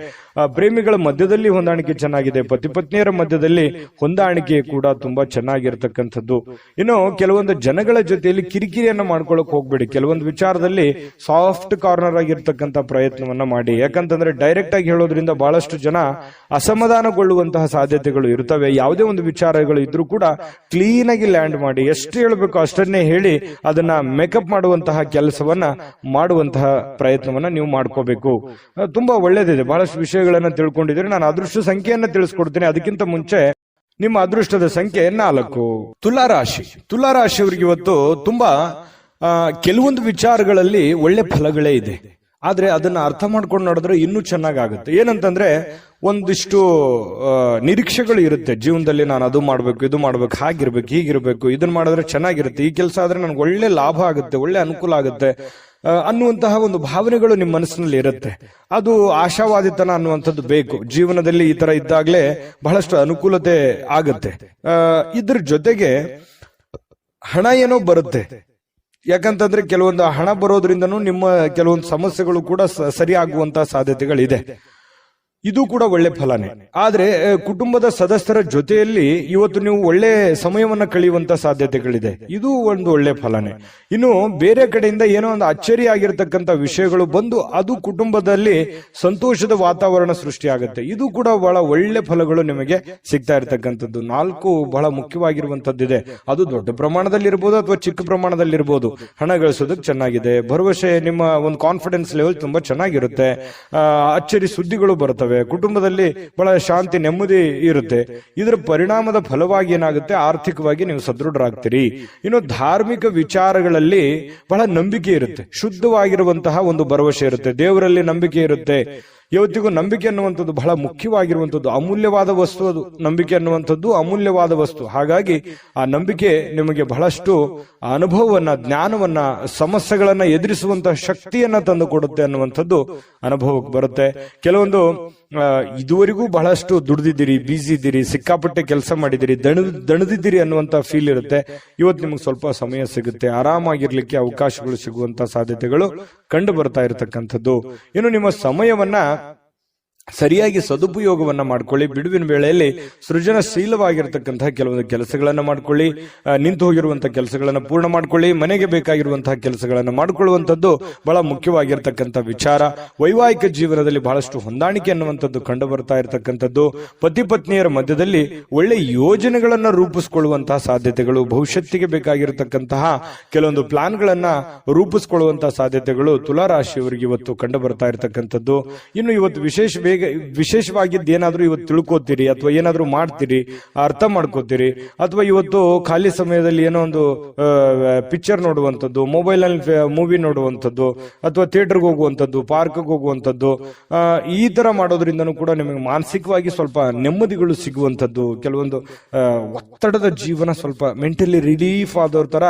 ಪ್ರೇಮಿಗಳ ಮಧ್ಯದಲ್ಲಿ ಹೊಂದಾಣಿಕೆ ಚೆನ್ನಾಗಿದೆ, ಪತಿ ಪತ್ನಿಯರ ಮಧ್ಯದಲ್ಲಿ ಹೊಂದಾಣಿಕೆ ಕೂಡ ತುಂಬಾ ಚೆನ್ನಾಗಿರ್ತಕ್ಕಂಥದ್ದು. ಇನ್ನು ಕೆಲವೊಂದು ಜನಗಳ ಜೊತೆಯಲ್ಲಿ ಕಿರಿಕಿರಿಯನ್ನ ಮಾಡ್ಕೊಳ್ಳಕ್ ಹೋಗ್ಬೇಡಿ. ಕೆಲವೊಂದು ವಿಚಾರದಲ್ಲಿ ಸಾಫ್ಟ್ ಕಾರ್ನರ್ ಆಗಿರ್ತಕ್ಕಂಥ ಪ್ರಯತ್ನವನ್ನ ಮಾಡಿ. ಯಾಕಂತಂದ್ರೆ ಡೈರೆಕ್ಟ್ ಆಗಿ ಹೇಳೋದ್ರಿಂದ ಬಹಳಷ್ಟು ಜನ ಅಸಮಾಧಾನಗೊಳ್ಳುವಂತಹ ಸಾಧ್ಯತೆಗಳು ಇರ್ತವೆ. ಯಾವುದೇ ಒಂದು ವಿಚಾರಗಳು ಇದ್ರೂ ಕೂಡ ಕ್ಲೀನ್ ಆಗಿ ಲ್ಯಾಂಡ್ ಮಾಡಿ, ಎಷ್ಟು ಹೇಳಬೇಕು ಅಷ್ಟನ್ನೇ ಹೇಳಿ ಅದನ್ನ ಮೇಕಪ್ ಮಾಡುವಂತಹ ಕೆಲಸವನ್ನ ಮಾಡುವಂತಹ ಪ್ರಯತ್ನವನ್ನ ನೀವು ಮಾಡ್ಕೋಬೇಕು. ತುಂಬಾ ಒಳ್ಳೇದಿದೆ. ಬಹಳಷ್ಟು ವಿಷಯಗಳನ್ನ ತಿಳ್ಕೊಂಡಿದ್ರೆ ನಾನು ಅದೃಷ್ಟ ಸಂಖ್ಯೆಯನ್ನ ತಿಳಿಸ್ಕೊಡ್ತೀನಿ. ಅದಕ್ಕಿಂತ ಮುಂಚೆ ನಿಮ್ಮ ಅದೃಷ್ಟದ ಸಂಖ್ಯೆ 4. ತುಲಾರಾಶಿ. ತುಲಾರಾಶಿಯವರಿಗೆ ಇವತ್ತು ತುಂಬಾ ಕೆಲವೊಂದು ವಿಚಾರಗಳಲ್ಲಿ ಒಳ್ಳೆ ಫಲಗಳೇ ಇದೆ. ಆದ್ರೆ ಅದನ್ನ ಅರ್ಥ ಮಾಡ್ಕೊಂಡು ನೋಡಿದ್ರೆ ಇನ್ನೂ ಚೆನ್ನಾಗಾಗುತ್ತೆ. ಏನಂತಂದ್ರೆ ಒಂದಿಷ್ಟು ನಿರೀಕ್ಷೆಗಳು ಇರುತ್ತೆ ಜೀವನದಲ್ಲಿ. ನಾನು ಅದು ಮಾಡ್ಬೇಕು, ಇದು ಮಾಡ್ಬೇಕು, ಹಾಗಿರ್ಬೇಕು, ಹೀಗಿರ್ಬೇಕು, ಇದನ್ನ ಮಾಡಿದ್ರೆ ಚೆನ್ನಾಗಿರುತ್ತೆ, ಈ ಕೆಲಸ ಆದ್ರೆ ನನ್ಗೆ ಒಳ್ಳೆ ಲಾಭ ಆಗುತ್ತೆ, ಒಳ್ಳೆ ಅನುಕೂಲ ಆಗುತ್ತೆ ಅನ್ನುವಂತಹ ಒಂದು ಭಾವನೆಗಳು ನಿಮ್ಮ ಮನಸ್ಸಿನಲ್ಲಿ ಇರುತ್ತೆ. ಅದು ಆಶಾವಾದಿತನ ಅನ್ನುವಂಥದ್ದು ಬೇಕು ಜೀವನದಲ್ಲಿ. ಈ ತರ ಇದ್ದಾಗಲೇ ಬಹಳಷ್ಟು ಅನುಕೂಲತೆ ಆಗುತ್ತೆ. ಇದ್ರ ಜೊತೆಗೆ ಹಣ ಏನೋ ಬರುತ್ತೆ. ಯಾಕಂತಂದ್ರೆ ಕೆಲವೊಂದು ಹಣ ಬರೋದ್ರಿಂದನೂ ನಿಮ್ಮ ಕೆಲವೊಂದು ಸಮಸ್ಯೆಗಳು ಕೂಡ ಸರಿಯಾಗುವಂತಹ ಸಾಧ್ಯತೆಗಳಿದೆ. ಇದು ಕೂಡ ಒಳ್ಳೆ ಫಲನೇ. ಆದ್ರೆ ಕುಟುಂಬದ ಸದಸ್ಯರ ಜೊತೆಯಲ್ಲಿ ಇವತ್ತು ನೀವು ಒಳ್ಳೆ ಸಮಯವನ್ನ ಕಳೆಯುವಂತ ಸಾಧ್ಯತೆಗಳಿದೆ. ಇದು ಒಂದು ಒಳ್ಳೆ ಫಲನೇ. ಇನ್ನು ಬೇರೆ ಕಡೆಯಿಂದ ಏನೋ ಒಂದು ಅಚ್ಚರಿ ಆಗಿರ್ತಕ್ಕಂಥ ವಿಷಯಗಳು ಬಂದು ಅದು ಕುಟುಂಬದಲ್ಲಿ ಸಂತೋಷದ ವಾತಾವರಣ ಸೃಷ್ಟಿಯಾಗುತ್ತೆ. ಇದು ಕೂಡ ಬಹಳ ಒಳ್ಳೆ ಫಲಗಳು ನಿಮಗೆ ಸಿಗ್ತಾ ಇರತಕ್ಕಂಥದ್ದು. 4 ಬಹಳ ಮುಖ್ಯವಾಗಿರುವಂತದ್ದಿದೆ. ಅದು ದೊಡ್ಡ ಪ್ರಮಾಣದಲ್ಲಿ ಇರ್ಬೋದು ಅಥವಾ ಚಿಕ್ಕ ಪ್ರಮಾಣದಲ್ಲಿ ಇರ್ಬೋದು. ಹಣ ಗಳಿಸೋದಕ್ಕೆ ಚೆನ್ನಾಗಿದೆ. ಭರವಸೆ, ನಿಮ್ಮ ಒಂದು ಕಾನ್ಫಿಡೆನ್ಸ್ ಲೆವೆಲ್ ತುಂಬಾ ಚೆನ್ನಾಗಿರುತ್ತೆ. ಅಚ್ಚರಿ ಸುದ್ದಿಗಳು ಬರ್ತವೆ. ಕುಟುಂಬದಲ್ಲಿ ಬಹಳ ಶಾಂತಿ, ನೆಮ್ಮದಿ ಇರುತ್ತೆ. ಇದರ ಪರಿಣಾಮದ ಫಲವಾಗಿ ಏನಾಗುತ್ತೆ, ಆರ್ಥಿಕವಾಗಿ ನೀವು ಸದೃಢರಾಗ್ತೀರಿ. ಇನ್ನು ಧಾರ್ಮಿಕ ವಿಚಾರಗಳಲ್ಲಿ ಬಹಳ ನಂಬಿಕೆ ಇರುತ್ತೆ. ಶುದ್ಧವಾಗಿರುವಂತಹ ಒಂದು ಭರವಸೆ ಇರುತ್ತೆ. ದೇವರಲ್ಲಿ ನಂಬಿಕೆ ಇರುತ್ತೆ. ಇವತ್ತಿಗೂ ನಂಬಿಕೆ ಅನ್ನುವಂಥದ್ದು ಬಹಳ ಮುಖ್ಯವಾಗಿರುವಂಥದ್ದು, ಅಮೂಲ್ಯವಾದ ವಸ್ತು. ಅದು ನಂಬಿಕೆ ಅನ್ನುವಂಥದ್ದು ಅಮೂಲ್ಯವಾದ ವಸ್ತು. ಹಾಗಾಗಿ ಆ ನಂಬಿಕೆ ನಿಮಗೆ ಬಹಳಷ್ಟು ಅನುಭವವನ್ನ, ಜ್ಞಾನವನ್ನ, ಸಮಸ್ಯೆಗಳನ್ನ ಎದುರಿಸುವಂತಹ ಶಕ್ತಿಯನ್ನ ತಂದು ಕೊಡುತ್ತೆ ಅನ್ನುವಂಥದ್ದು ಅನುಭವಕ್ಕೆ ಬರುತ್ತೆ. ಕೆಲವೊಂದು ಇದುವರೆಗೂ ಬಹಳಷ್ಟು ದುಡಿದಿದ್ದೀರಿ, ಬಿಸಿ ಇದ್ದೀರಿ, ಸಿಕ್ಕಾಪಟ್ಟೆ ಕೆಲಸ ಮಾಡಿದಿರಿ, ದಣದಿದ್ದೀರಿ ಅನ್ನುವಂತ ಫೀಲ್ ಇರುತ್ತೆ. ಇವತ್ತು ನಿಮಗೆ ಸ್ವಲ್ಪ ಸಮಯ ಸಿಗುತ್ತೆ, ಆರಾಮಾಗಿರ್ಲಿಕ್ಕೆ ಅವಕಾಶಗಳು ಸಿಗುವಂತ ಸಾಧ್ಯತೆಗಳು ಕಂಡು ಬರ್ತಾ ಇರತಕ್ಕಂಥದ್ದು. ಇನ್ನು ನಿಮ್ಮ ಸಮಯವನ್ನ ಸರಿಯಾಗಿ ಸದುಪಯೋಗವನ್ನ ಮಾಡ್ಕೊಳ್ಳಿ. ಬಿಡುವಿನ ವೇಳೆಯಲ್ಲಿ ಸೃಜನಶೀಲವಾಗಿರ್ತಕ್ಕಂತಹ ಕೆಲವೊಂದು ಕೆಲಸಗಳನ್ನ ಮಾಡ್ಕೊಳ್ಳಿ. ನಿಂತು ಹೋಗಿರುವಂತಹ ಕೆಲಸಗಳನ್ನ ಪೂರ್ಣ ಮಾಡ್ಕೊಳ್ಳಿ. ಮನೆಗೆ ಬೇಕಾಗಿರುವಂತಹ ಕೆಲಸಗಳನ್ನ ಮಾಡಿಕೊಳ್ಳುವಂಥದ್ದು ಬಹಳ ಮುಖ್ಯವಾಗಿರ್ತಕ್ಕಂಥ ವಿಚಾರ. ವೈವಾಹಿಕ ಜೀವನದಲ್ಲಿ ಬಹಳಷ್ಟು ಹೊಂದಾಣಿಕೆ ಅನ್ನುವಂಥದ್ದು ಕಂಡು ಬರ್ತಾ ಇರತಕ್ಕಂಥದ್ದು. ಪತಿ ಪತ್ನಿಯರ ಮಧ್ಯದಲ್ಲಿ ಒಳ್ಳೆ ಯೋಜನೆಗಳನ್ನ ರೂಪಿಸಿಕೊಳ್ಳುವಂತಹ ಸಾಧ್ಯತೆಗಳು, ಭವಿಷ್ಯತ್ತಿಗೆ ಬೇಕಾಗಿರತಕ್ಕಂತಹ ಕೆಲವೊಂದು ಪ್ಲಾನ್ಗಳನ್ನ ರೂಪಿಸಿಕೊಳ್ಳುವಂತಹ ಸಾಧ್ಯತೆಗಳು ತುಲಾರಾಶಿಯವರಿಗೆ ಇವತ್ತು ಕಂಡು ಬರ್ತಾ ಇರತಕ್ಕಂಥದ್ದು. ಇನ್ನು ಇವತ್ತು ವಿಶೇಷವಾಗಿದ್ದು ಏನಾದ್ರೂ ಇವತ್ತು ತಿಳ್ಕೋತೀರಿ ಅಥವಾ ಏನಾದ್ರೂ ಮಾಡ್ತೀರಿ, ಅರ್ಥ ಮಾಡ್ಕೋತೀರಿ. ಅಥವಾ ಇವತ್ತು ಖಾಲಿ ಸಮಯದಲ್ಲಿ ಏನೋ ಒಂದು ಪಿಕ್ಚರ್ ನೋಡುವಂಥದ್ದು, ಮೊಬೈಲ್ ಅಲ್ಲಿ ಮೂವಿ ನೋಡುವಂಥದ್ದು, ಅಥವಾ ಥಿಯೇಟರ್ಗೆ ಹೋಗುವಂಥದ್ದು, ಪಾರ್ಕ್ಗೆ ಹೋಗುವಂಥದ್ದು, ಈ ತರ ಮಾಡೋದ್ರಿಂದನೂ ಕೂಡ ನಿಮಗೆ ಮಾನಸಿಕವಾಗಿ ಸ್ವಲ್ಪ ನೆಮ್ಮದಿಗಳು ಸಿಗುವಂಥದ್ದು. ಕೆಲವೊಂದು ಒತ್ತಡದ ಜೀವನ ಸ್ವಲ್ಪ ಮೆಂಟಲಿ ರಿಲೀಫ್ ಆದವ್ರ ತರ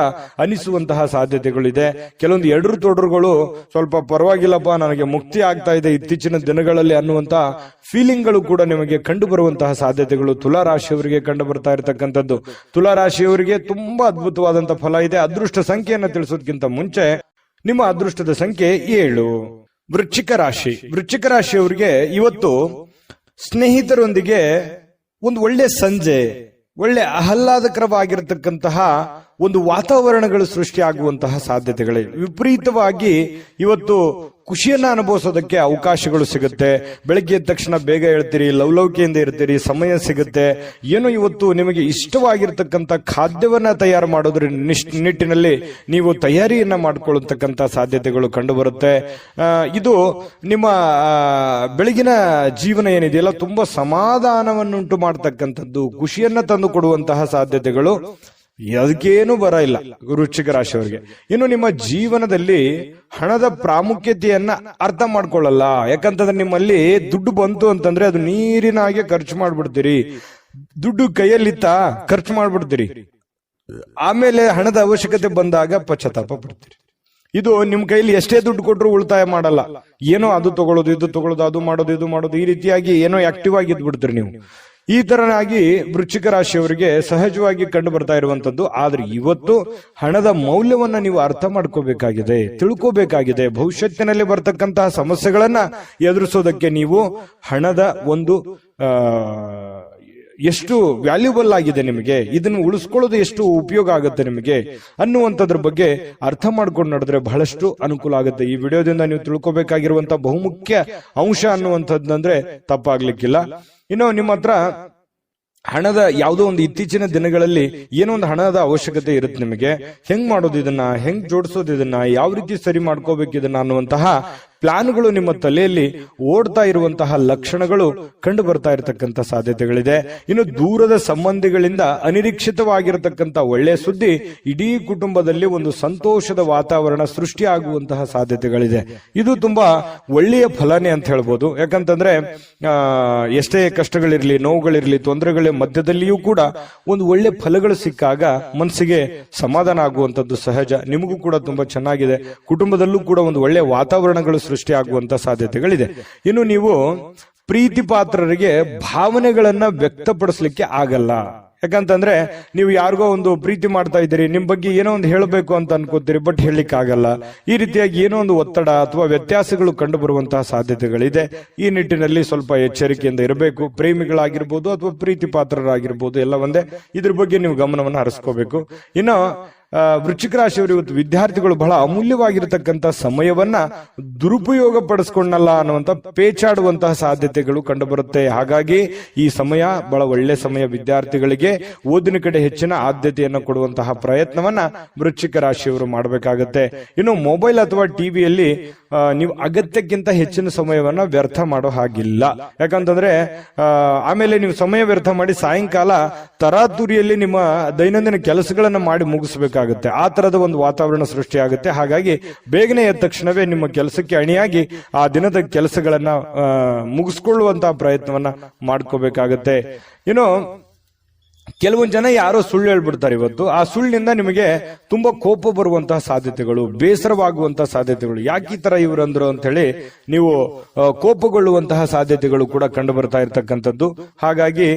ಅನಿಸುವಂತಹ ಸಾಧ್ಯತೆಗಳಿದೆ. ಕೆಲವೊಂದು ಎಡರು ತೊಡರುಗಳು ಸ್ವಲ್ಪ ಪರವಾಗಿಲ್ಲಪ್ಪ, ನನಗೆ ಮುಕ್ತಿ ಆಗ್ತಾ ಇದೆ ಇತ್ತೀಚಿನ ದಿನಗಳಲ್ಲಿ ಅನ್ನುವಂತ ಫೀಲಿಂಗ್ಗಳು ಕೂಡ ನಿಮಗೆ ಕಂಡು ಬರುವಂತಹ ಸಾಧ್ಯತೆಗಳು ತುಲಾರಾಶಿಯವರಿಗೆ ಕಂಡು ಬರ್ತಾ ಇರತಕ್ಕಂಥದ್ದು. ತುಲಾರಾಶಿಯವರಿಗೆ ತುಂಬಾ ಅದ್ಭುತವಾದಂತಹ ಫಲ ಇದೆ. ಅದೃಷ್ಟ ಸಂಖ್ಯೆಯನ್ನು ತಿಳಿಸೋದಕ್ಕಿಂತ ಮುಂಚೆ ನಿಮ್ಮ ಅದೃಷ್ಟದ ಸಂಖ್ಯೆ 7. ವೃಶ್ಚಿಕ ರಾಶಿ. ವೃಶ್ಚಿಕ ರಾಶಿಯವರಿಗೆ ಇವತ್ತು ಸ್ನೇಹಿತರೊಂದಿಗೆ ಒಂದು ಒಳ್ಳೆ ಸಂಜೆ, ಒಳ್ಳೆ ಆಹ್ಲಾದಕರವಾಗಿರತಕ್ಕಂತಹ ಒಂದು ವಾತಾವರಣಗಳು ಸೃಷ್ಟಿಯಾಗುವಂತಹ ಸಾಧ್ಯತೆಗಳಿವೆ. ವಿಪರೀತವಾಗಿ ಇವತ್ತು ಖುಷಿಯನ್ನ ಅನುಭವಿಸೋದಕ್ಕೆ ಅವಕಾಶಗಳು ಸಿಗುತ್ತೆ. ಬೆಳಗ್ಗೆ ಎದ್ದ ತಕ್ಷಣ ಬೇಗ ಹೇಳ್ತೀರಿ, ಲವಲವಿಕೆಯಿಂದ ಇರ್ತೀರಿ, ಸಮಯ ಸಿಗುತ್ತೆ. ಏನೋ ಇವತ್ತು ನಿಮಗೆ ಇಷ್ಟವಾಗಿರ್ತಕ್ಕಂಥ ಖಾದ್ಯವನ್ನ ತಯಾರು ಮಾಡೋದ್ರ ನಿಟ್ಟಿನಲ್ಲಿ ನೀವು ತಯಾರಿಯನ್ನ ಮಾಡಿಕೊಳ್ಳತಕ್ಕಂಥ ಸಾಧ್ಯತೆಗಳು ಕಂಡು ಬರುತ್ತೆ. ಇದು ನಿಮ್ಮ ಬೆಳಗಿನ ಜೀವನ ಏನಿದೆಯಲ್ಲ ತುಂಬಾ ಸಮಾಧಾನವನ್ನುಂಟು ಮಾಡತಕ್ಕಂಥದ್ದು, ಖುಷಿಯನ್ನ ತಂದು ಕೊಡುವಂತಹ ಸಾಧ್ಯತೆಗಳು ಅದಕ್ಕೇನು ಬರ ಇಲ್ಲ ವೃಶ್ಚಿಕ ರಾಶಿಯವರಿಗೆ. ಇನ್ನು ನಿಮ್ಮ ಜೀವನದಲ್ಲಿ ಹಣದ ಪ್ರಾಮುಖ್ಯತೆಯನ್ನ ಅರ್ಥ ಮಾಡ್ಕೊಳ್ಳಲ್ಲ. ಯಾಕಂತಂದ್ರೆ ನಿಮ್ಮಲ್ಲಿ ದುಡ್ಡು ಬಂತು ಅಂತಂದ್ರೆ ಅದು ನೀರಿನ ಹಾಗೆ ಖರ್ಚು ಮಾಡ್ಬಿಡ್ತೀರಿ. ದುಡ್ಡು ಕೈಯಲ್ಲಿತ್ತ ಖರ್ಚು ಮಾಡ್ಬಿಡ್ತೀರಿ, ಆಮೇಲೆ ಹಣದ ಅವಶ್ಯಕತೆ ಬಂದಾಗ ಪಶ್ಚಾತ್ತಾಪ ಪಡ್ತೀರಿ. ಇದು ನಿಮ್ ಕೈಲಿ ಎಷ್ಟೇ ದುಡ್ಡು ಕೊಟ್ಟರು ಉಳಿತಾಯ ಮಾಡಲ್ಲ. ಏನೋ ಅದು ತಗೊಳ್ಳೋದು, ಇದು ತಗೊಳ್ಳೋದು, ಅದು ಮಾಡೋದು, ಇದು ಮಾಡೋದು, ಈ ರೀತಿಯಾಗಿ ಏನೋ ಆಕ್ಟಿವ್ ಆಗಿ ಇದ್ಬಿಡ್ತೀರಿ ನೀವು. ಈ ತರನಾಗಿ ವೃಶ್ಚಿಕ ರಾಶಿಯವರಿಗೆ ಸಹಜವಾಗಿ ಕಂಡು ಬರ್ತಾ ಇರುವಂತದ್ದು. ಆದ್ರೆ ಇವತ್ತು ಹಣದ ಮೌಲ್ಯವನ್ನ ನೀವು ಅರ್ಥ ಮಾಡ್ಕೋಬೇಕಾಗಿದೆ, ತಿಳ್ಕೋಬೇಕಾಗಿದೆ. ಭವಿಷ್ಯತ್ತಿನಲ್ಲಿ ಬರ್ತಕ್ಕಂತಹ ಸಮಸ್ಯೆಗಳನ್ನ ಎದುರಿಸೋದಕ್ಕೆ ನೀವು ಹಣದ ಒಂದು ಎಷ್ಟು ವ್ಯಾಲ್ಯೂಬಲ್ ಆಗಿದೆ ನಿಮಗೆ, ಇದನ್ನು ಉಳಿಸ್ಕೊಳ್ಳೋದು ಎಷ್ಟು ಉಪಯೋಗ ಆಗುತ್ತೆ ನಿಮಗೆ ಅನ್ನುವಂಥದ್ರ ಬಗ್ಗೆ ಅರ್ಥ ಮಾಡ್ಕೊಂಡು ನಡೆದ್ರೆ ಬಹಳಷ್ಟು ಅನುಕೂಲ ಆಗುತ್ತೆ. ಈ ವಿಡಿಯೋದಿಂದ ನೀವು ತಿಳ್ಕೊಬೇಕಾಗಿರುವಂತಹ ಬಹುಮುಖ್ಯ ಅಂಶ ಅನ್ನುವಂಥದ್ದಂದ್ರೆ ತಪ್ಪಾಗ್ಲಿಕ್ಕಿಲ್ಲ. ಇನ್ನು ನಿಮ್ಮ ಹತ್ರ ಹಣದ ಯಾವುದೋ ಒಂದು ಇತ್ತೀಚಿನ ದಿನಗಳಲ್ಲಿ ಏನೋ ಒಂದು ಹಣದ ಅವಶ್ಯಕತೆ ಇರುತ್ತೆ ನಿಮಗೆ. ಹೆಂಗ್ ಮಾಡೋದು ಇದನ್ನ, ಹೆಂಗ್ ಜೋಡಿಸೋದು ಇದನ್ನ, ಯಾವ ರೀತಿ ಸರಿ ಮಾಡ್ಕೋಬೇಕು ಇದನ್ನ ಅನ್ನುವಂತಹ ಪ್ಲಾನ್ಗಳು ನಿಮ್ಮ ತಲೆಯಲ್ಲಿ ಓಡ್ತಾ ಇರುವಂತಹ ಲಕ್ಷಣಗಳು ಕಂಡು ಬರ್ತಾ ಇರತಕ್ಕಂತ ಸಾಧ್ಯತೆಗಳಿದೆ. ಇನ್ನು ದೂರದ ಸಂಬಂಧಿಗಳಿಂದ ಅನಿರೀಕ್ಷಿತವಾಗಿರತಕ್ಕಂತ ಒಳ್ಳೆಯ ಸುದ್ದಿ ಇಡೀ ಕುಟುಂಬದಲ್ಲಿ ಒಂದು ಸಂತೋಷದ ವಾತಾವರಣ ಸೃಷ್ಟಿಯಾಗುವಂತಹ ಸಾಧ್ಯತೆಗಳಿದೆ. ಇದು ತುಂಬಾ ಒಳ್ಳೆಯ ಫಲನೇ ಅಂತ ಹೇಳ್ಬೋದು. ಯಾಕಂತಂದ್ರೆ ಎಷ್ಟೇ ಕಷ್ಟಗಳಿರ್ಲಿ, ನೋವುಗಳಿರ್ಲಿ, ತೊಂದರೆಗಳ ಮಧ್ಯದಲ್ಲಿಯೂ ಕೂಡ ಒಂದು ಒಳ್ಳೆ ಫಲಗಳು ಸಿಕ್ಕಾಗ ಮನಸ್ಸಿಗೆ ಸಮಾಧಾನ ಆಗುವಂತದ್ದು ಸಹಜ. ನಿಮಗೂ ಕೂಡ ತುಂಬಾ ಚೆನ್ನಾಗಿದೆ. ಕುಟುಂಬದಲ್ಲೂ ಕೂಡ ಒಂದು ಒಳ್ಳೆ ವಾತಾವರಣಗಳು ಸೃಷ್ಟಿಯಾಗುವಂತ ಸಾಧ್ಯತೆಗಳಿದೆ. ಇನ್ನು ನೀವು ಪ್ರೀತಿ ಪಾತ್ರರಿಗೆ ಭಾವನೆಗಳನ್ನ ವ್ಯಕ್ತಪಡಿಸ್ಲಿಕ್ಕೆ ಆಗಲ್ಲ. ಯಾಕಂತಂದ್ರೆ ನೀವು ಯಾರಿಗೋ ಒಂದು ಪ್ರೀತಿ ಮಾಡ್ತಾ ಇದ್ದೀರಿ, ನಿಮ್ ಬಗ್ಗೆ ಏನೋ ಒಂದು ಹೇಳಬೇಕು ಅಂತ ಅನ್ಕೋತೀರಿ, ಬಟ್ ಹೇಳಲಿಕ್ಕೆ ಆಗಲ್ಲ. ಈ ರೀತಿಯಾಗಿ ಏನೋ ಒಂದು ಒತ್ತಡ ಅಥವಾ ವ್ಯತ್ಯಾಸಗಳು ಕಂಡು ಬರುವಂತಹ ಸಾಧ್ಯತೆಗಳಿದೆ. ಈ ನಿಟ್ಟಿನಲ್ಲಿ ಸ್ವಲ್ಪ ಎಚ್ಚರಿಕೆಯಿಂದ ಇರಬೇಕು. ಪ್ರೇಮಿಗಳಾಗಿರ್ಬೋದು ಅಥವಾ ಪ್ರೀತಿ ಪಾತ್ರರಾಗಿರ್ಬೋದು, ಎಲ್ಲ ಒಂದೇ. ಇದ್ರ ಬಗ್ಗೆ ನೀವು ಗಮನವನ್ನು ಹರಿಸ್ಕೋಬೇಕು. ಇನ್ನು ವೃಶ್ಚಿಕ ರಾಶಿಯವರು ಇವತ್ತು ವಿದ್ಯಾರ್ಥಿಗಳು ಬಹಳ ಅಮೂಲ್ಯವಾಗಿರತಕ್ಕಂತ ಸಮಯವನ್ನ ದುರುಪಯೋಗ ಪಡಿಸ್ಕೊಂಡಲ್ಲ ಅನ್ನುವಂತ ಪೇಚಾಡುವಂತಹ ಸಾಧ್ಯತೆಗಳು ಕಂಡು ಬರುತ್ತೆ. ಹಾಗಾಗಿ ಈ ಸಮಯ ಬಹಳ ಒಳ್ಳೆ ಸಮಯ. ವಿದ್ಯಾರ್ಥಿಗಳಿಗೆ ಓದಿನ ಕಡೆ ಹೆಚ್ಚಿನ ಆದ್ಯತೆಯನ್ನು ಕೊಡುವಂತಹ ಪ್ರಯತ್ನವನ್ನ ವೃಶ್ಚಿಕ ರಾಶಿಯವರು ಮಾಡಬೇಕಾಗತ್ತೆ. ಇನ್ನು ಮೊಬೈಲ್ ಅಥವಾ ಟಿವಿಯಲ್ಲಿ ನೀವು ಅಗತ್ಯಕ್ಕಿಂತ ಹೆಚ್ಚಿನ ಸಮಯವನ್ನ ವ್ಯರ್ಥ ಮಾಡೋ ಹಾಗಿಲ್ಲ. ಯಾಕಂತಂದ್ರೆ ಆಮೇಲೆ ನೀವು ಸಮಯ ವ್ಯರ್ಥ ಮಾಡಿ ಸಾಯಂಕಾಲ ತರಾತುರಿಯಲ್ಲಿ ನಿಮ್ಮ ದೈನಂದಿನ ಕೆಲಸಗಳನ್ನ ಮಾಡಿ ಮುಗಿಸಬೇಕಾಗುತ್ತೆ. ಆ ತರದ ಒಂದು ವಾತಾವರಣ ಸೃಷ್ಟಿಯಾಗುತ್ತೆ. ಹಾಗಾಗಿ ಬೇಗನೆ ಎದ್ದ ತಕ್ಷಣವೇ ನಿಮ್ಮ ಕೆಲಸಕ್ಕೆ ಅಣಿಯಾಗಿ ಆ ದಿನದ ಕೆಲಸಗಳನ್ನ ಮುಗಿಸ್ಕೊಳ್ಳುವಂತಹ ಪ್ರಯತ್ನವನ್ನ ಮಾಡ್ಕೋಬೇಕಾಗತ್ತೆ. ಇನ್ನು ಕೆಲವೊಂದು ಜನ ಯಾರೋ ಸುಳ್ಳು ಹೇಳ್ಬಿಡ್ತಾರೆ ಇವತ್ತು. ಆ ಸುಳ್ಳಿನಿಂದ ನಿಮಗೆ ತುಂಬಾ ಕೋಪ ಬರುವಂತಹ ಸಾಧ್ಯತೆಗಳು, ಬೇಸರವಾಗುವಂತಹ ಸಾಧ್ಯತೆಗಳು, ಯಾಕೆ ಈ ತರ ಇವರು ಅಂದ್ರು ಅಂತ ಹೇಳಿ ನೀವು ಕೋಪಗೊಳ್ಳುವಂತಹ ಸಾಧ್ಯತೆಗಳು ಕೂಡ ಕಂಡು ಬರ್ತಾ ಇರ್ತಕ್ಕಂಥದ್ದು. ಹಾಗಾಗಿ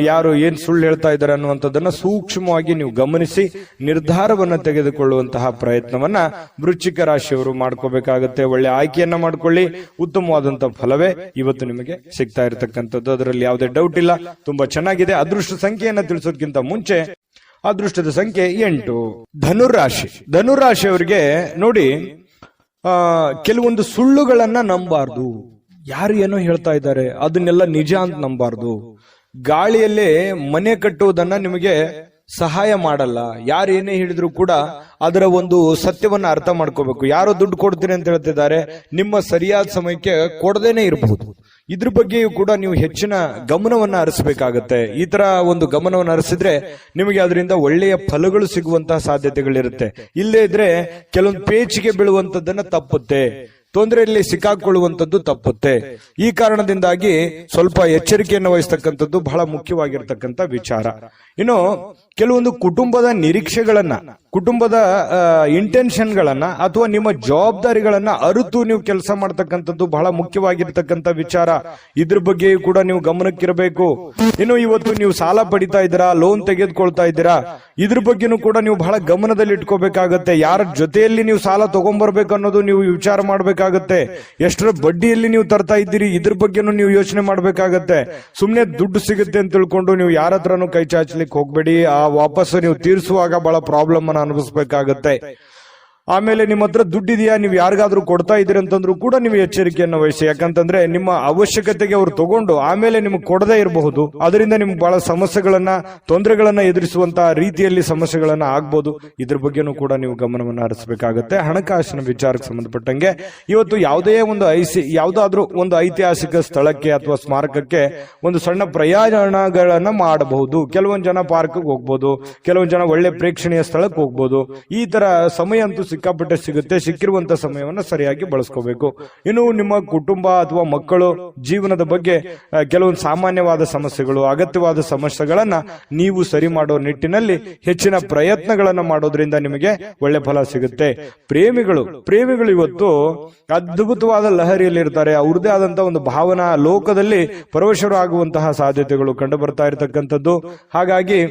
ಯಾರು ಏನ್ ಸುಳ್ಳು ಹೇಳ್ತಾ ಇದ್ದಾರೆ ಅನ್ನುವಂಥದ್ದನ್ನ ಸೂಕ್ಷ್ಮವಾಗಿ ನೀವು ಗಮನಿಸಿ ನಿರ್ಧಾರವನ್ನ ತೆಗೆದುಕೊಳ್ಳುವಂತಹ ಪ್ರಯತ್ನವನ್ನ ವೃಶ್ಚಿಕ ರಾಶಿಯವರು ಮಾಡ್ಕೋಬೇಕಾಗತ್ತೆ. ಒಳ್ಳೆ ಆಯ್ಕೆಯನ್ನ ಮಾಡ್ಕೊಳ್ಳಿ. ಉತ್ತಮವಾದಂತಹ ಫಲವೇ ಇವತ್ತು ನಿಮಗೆ ಸಿಗ್ತಾ ಇರತಕ್ಕಂಥದ್ದು, ಅದರಲ್ಲಿ ಯಾವುದೇ ಡೌಟ್ ಇಲ್ಲ. ತುಂಬಾ ಚೆನ್ನಾಗಿದೆ. ಅದೃಷ್ಟ ಸಂಖ್ಯೆಯನ್ನ ತಿಳಿಸೋದಕ್ಕಿಂತ ಮುಂಚೆ ಅದೃಷ್ಟದ ಸಂಖ್ಯೆ 8. ಧನುರಾಶಿ. ಧನುರಾಶಿಯವರಿಗೆ ನೋಡಿ, ಕೆಲವೊಂದು ಸುಳ್ಳುಗಳನ್ನ ನಂಬಾರ್ದು. ಯಾರು ಏನೋ ಹೇಳ್ತಾ ಇದ್ದಾರೆ ಅದನ್ನೆಲ್ಲ ನಿಜ ಅಂತ ನಂಬಾರ್ದು. ಗಾಳಿಯಲ್ಲೇ ಮನೆ ಕಟ್ಟುವುದನ್ನ ನಿಮಗೆ ಸಹಾಯ ಮಾಡಲ್ಲ. ಯಾರು ಏನೇ ಹೇಳಿದ್ರು ಕೂಡ ಅದರ ಒಂದು ಸತ್ಯವನ್ನ ಅರ್ಥ ಮಾಡ್ಕೋಬೇಕು. ಯಾರೋ ದುಡ್ಡು ಕೊಡ್ತೀನಿ ಅಂತ ಹೇಳ್ತಿದ್ದಾರೆ, ನಿಮ್ಮ ಸರಿಯಾದ ಸಮಯಕ್ಕೆ ಕೊಡದೇನೆ ಇರಬಹುದು. ಇದ್ರ ಬಗ್ಗೆಯೂ ಕೂಡ ನೀವು ಹೆಚ್ಚಿನ ಗಮನವನ್ನ ಹರಿಸಬೇಕಾಗತ್ತೆ. ಈ ತರ ಒಂದು ಗಮನವನ್ನು ಹರಿಸಿದ್ರೆ ನಿಮಗೆ ಅದರಿಂದ ಒಳ್ಳೆಯ ಫಲಗಳು ಸಿಗುವಂತಹ ಸಾಧ್ಯತೆಗಳಿರುತ್ತೆ. ಇಲ್ಲೇ ಇದ್ರೆ ಕೆಲವೊಂದು ಪೇಚಿಗೆ ಬೀಳುವಂತದ್ದನ್ನ ತಪ್ಪುತ್ತೆ, ತೊಂದರೆಯಲ್ಲಿ ಸಿಕ್ಕಾಕೊಳ್ಳುವಂಥದ್ದು ತಪ್ಪುತ್ತೆ. ಈ ಕಾರಣದಿಂದಾಗಿ ಸ್ವಲ್ಪ ಎಚ್ಚರಿಕೆಯನ್ನು ವಹಿಸ್ತಕ್ಕಂಥದ್ದು ಬಹಳ ಮುಖ್ಯವಾಗಿರ್ತಕ್ಕಂಥ ವಿಚಾರ. ಇನ್ನು ಕೆಲವೊಂದು ಕುಟುಂಬದ ನಿರೀಕ್ಷೆಗಳನ್ನ, ಕುಟುಂಬದ ಇಂಟೆನ್ಷನ್ಗಳನ್ನ ಅಥವಾ ನಿಮ್ಮ ಜವಾಬ್ದಾರಿಗಳನ್ನ ಅರಿತು ನೀವು ಕೆಲಸ ಮಾಡ್ತಕ್ಕಂಥದ್ದು ಬಹಳ ಮುಖ್ಯವಾಗಿರ್ತಕ್ಕಂಥ ವಿಚಾರ. ಇದ್ರ ಬಗ್ಗೆಯೂ ಕೂಡ ನೀವು ಗಮನಕ್ಕಿರಬೇಕು. ಇನ್ನು ಇವತ್ತು ನೀವು ಸಾಲ ಪಡಿತಾ ಇದ್ದೀರಾ, ಲೋನ್ ತೆಗೆದುಕೊಳ್ತಾ ಇದ್ದೀರಾ, ಇದ್ರ ಬಗ್ಗೆನೂ ಕೂಡ ನೀವು ಬಹಳ ಗಮನದಲ್ಲಿ ಇಟ್ಕೋಬೇಕಾಗತ್ತೆ. ಯಾರ ಜೊತೆಯಲ್ಲಿ ನೀವು ಸಾಲ ತಗೊಂಡ್ಬರ್ಬೇಕು ಅನ್ನೋದು ನೀವು ವಿಚಾರ ಮಾಡ್ಬೇಕಾಗತ್ತೆ. ಎಷ್ಟರ ಬಡ್ಡಿಯಲ್ಲಿ ನೀವು ತರ್ತಾ ಇದ್ದೀರಿ, ಇದ್ರ ಬಗ್ಗೆನೂ ನೀವು ಯೋಚನೆ ಮಾಡ್ಬೇಕಾಗತ್ತೆ. ಸುಮ್ನೆ ದುಡ್ಡು ಸಿಗುತ್ತೆ ಅಂತ ತಿಳ್ಕೊಂಡು ನೀವು ಯಾರ ಹತ್ರನೂ ಕೈ ಚಾಚಲಿಕ್ಕೆ ಹೋಗ್ಬೇಡಿ. ಆ ವಾಪಸ್ ನೀವು ತೀರಿಸುವಾಗ ಬಹಳ ಪ್ರಾಬ್ಲಮ್ ಅನ್ನು ಅನುಭವಿಸಬೇಕಾಗತ್ತೆ. ಆಮೇಲೆ ನಿಮ್ಮ ಹತ್ರ ದುಡ್ಡಿದೆಯಾ, ನೀವು ಯಾರಿಗಾದ್ರೂ ಕೊಡ್ತಾ ಇದ್ದೀರಿ ಅಂತಂದ್ರೂ ಕೂಡ ನೀವು ಎಚ್ಚರಿಕೆಯನ್ನು ವಹಿಸಿ. ಯಾಕಂತಂದ್ರೆ ನಿಮ್ಮ ಅವಶ್ಯಕತೆಗೆ ಅವರು ತಗೊಂಡು ಆಮೇಲೆ ನಿಮ್ಗೆ ಕೊಡದೇ ಇರಬಹುದು. ಅದರಿಂದ ನಿಮ್ಗೆ ಬಹಳ ಸಮಸ್ಯೆಗಳನ್ನ, ತೊಂದರೆಗಳನ್ನ ಎದುರಿಸುವಂತಹ ರೀತಿಯಲ್ಲಿ ಸಮಸ್ಯೆಗಳನ್ನ ಆಗ್ಬಹುದು. ಇದ್ರ ಬಗ್ಗೆನೂ ಕೂಡ ನೀವು ಗಮನವನ್ನು ಹರಿಸಬೇಕಾಗುತ್ತೆ. ಹಣಕಾಸಿನ ವಿಚಾರಕ್ಕೆ ಸಂಬಂಧಪಟ್ಟಂಗೆ ಇವತ್ತು ಯಾವುದಾದ್ರೂ ಒಂದು ಐತಿಹಾಸಿಕ ಸ್ಥಳಕ್ಕೆ ಅಥವಾ ಸ್ಮಾರಕಕ್ಕೆ ಒಂದು ಸಣ್ಣ ಪ್ರಯಾಣಗಳನ್ನ ಮಾಡಬಹುದು. ಕೆಲವೊಂದು ಜನ ಪಾರ್ಕ್ ಹೋಗ್ಬೋದು, ಕೆಲವೊಂದು ಜನ ಒಳ್ಳೆ ಪ್ರೇಕ್ಷಣೀಯ ಸ್ಥಳಕ್ಕೆ ಹೋಗ್ಬೋದು. ಈ ತರ ಸಮಯ ಅಂತೂ ಸಿಕ್ಕಾಪಟ್ಟೆ ಸಿಗುತ್ತೆ. ಸಿಕ್ಕಿರುವಂತ ಸಮಯವನ್ನ ಸರಿಯಾಗಿ ಬಳಸ್ಕೋಬೇಕು. ಇನ್ನು ನಿಮ್ಮ ಕುಟುಂಬ ಅಥವಾ ಮಕ್ಕಳು ಜೀವನದ ಬಗ್ಗೆ ಕೆಲವೊಂದು ಸಾಮಾನ್ಯವಾದ ಸಮಸ್ಯೆಗಳು, ಅಗತ್ಯವಾದ ಸಮಸ್ಯೆಗಳನ್ನ ನೀವು ಸರಿ ಮಾಡೋ ನಿಟ್ಟಿನಲ್ಲಿ ಹೆಚ್ಚಿನ ಪ್ರಯತ್ನಗಳನ್ನ ಮಾಡೋದ್ರಿಂದ ನಿಮಗೆ ಒಳ್ಳೆ ಫಲ ಸಿಗುತ್ತೆ. ಪ್ರೇಮಿಗಳು ಇವತ್ತು ಅದ್ಭುತವಾದ ಲಹರಿಯಲ್ಲಿ ಇರ್ತಾರೆ. ಅವ್ರದೇ ಆದಂತಹ ಒಂದು ಭಾವನಾ ಲೋಕದಲ್ಲಿ ಪರವಶರಾಗುವಂತಹ ಸಾಧ್ಯತೆಗಳು ಕಂಡು ಬರ್ತಾ ಇರತಕ್ಕಂಥದ್ದು. ಹಾಗಾಗಿ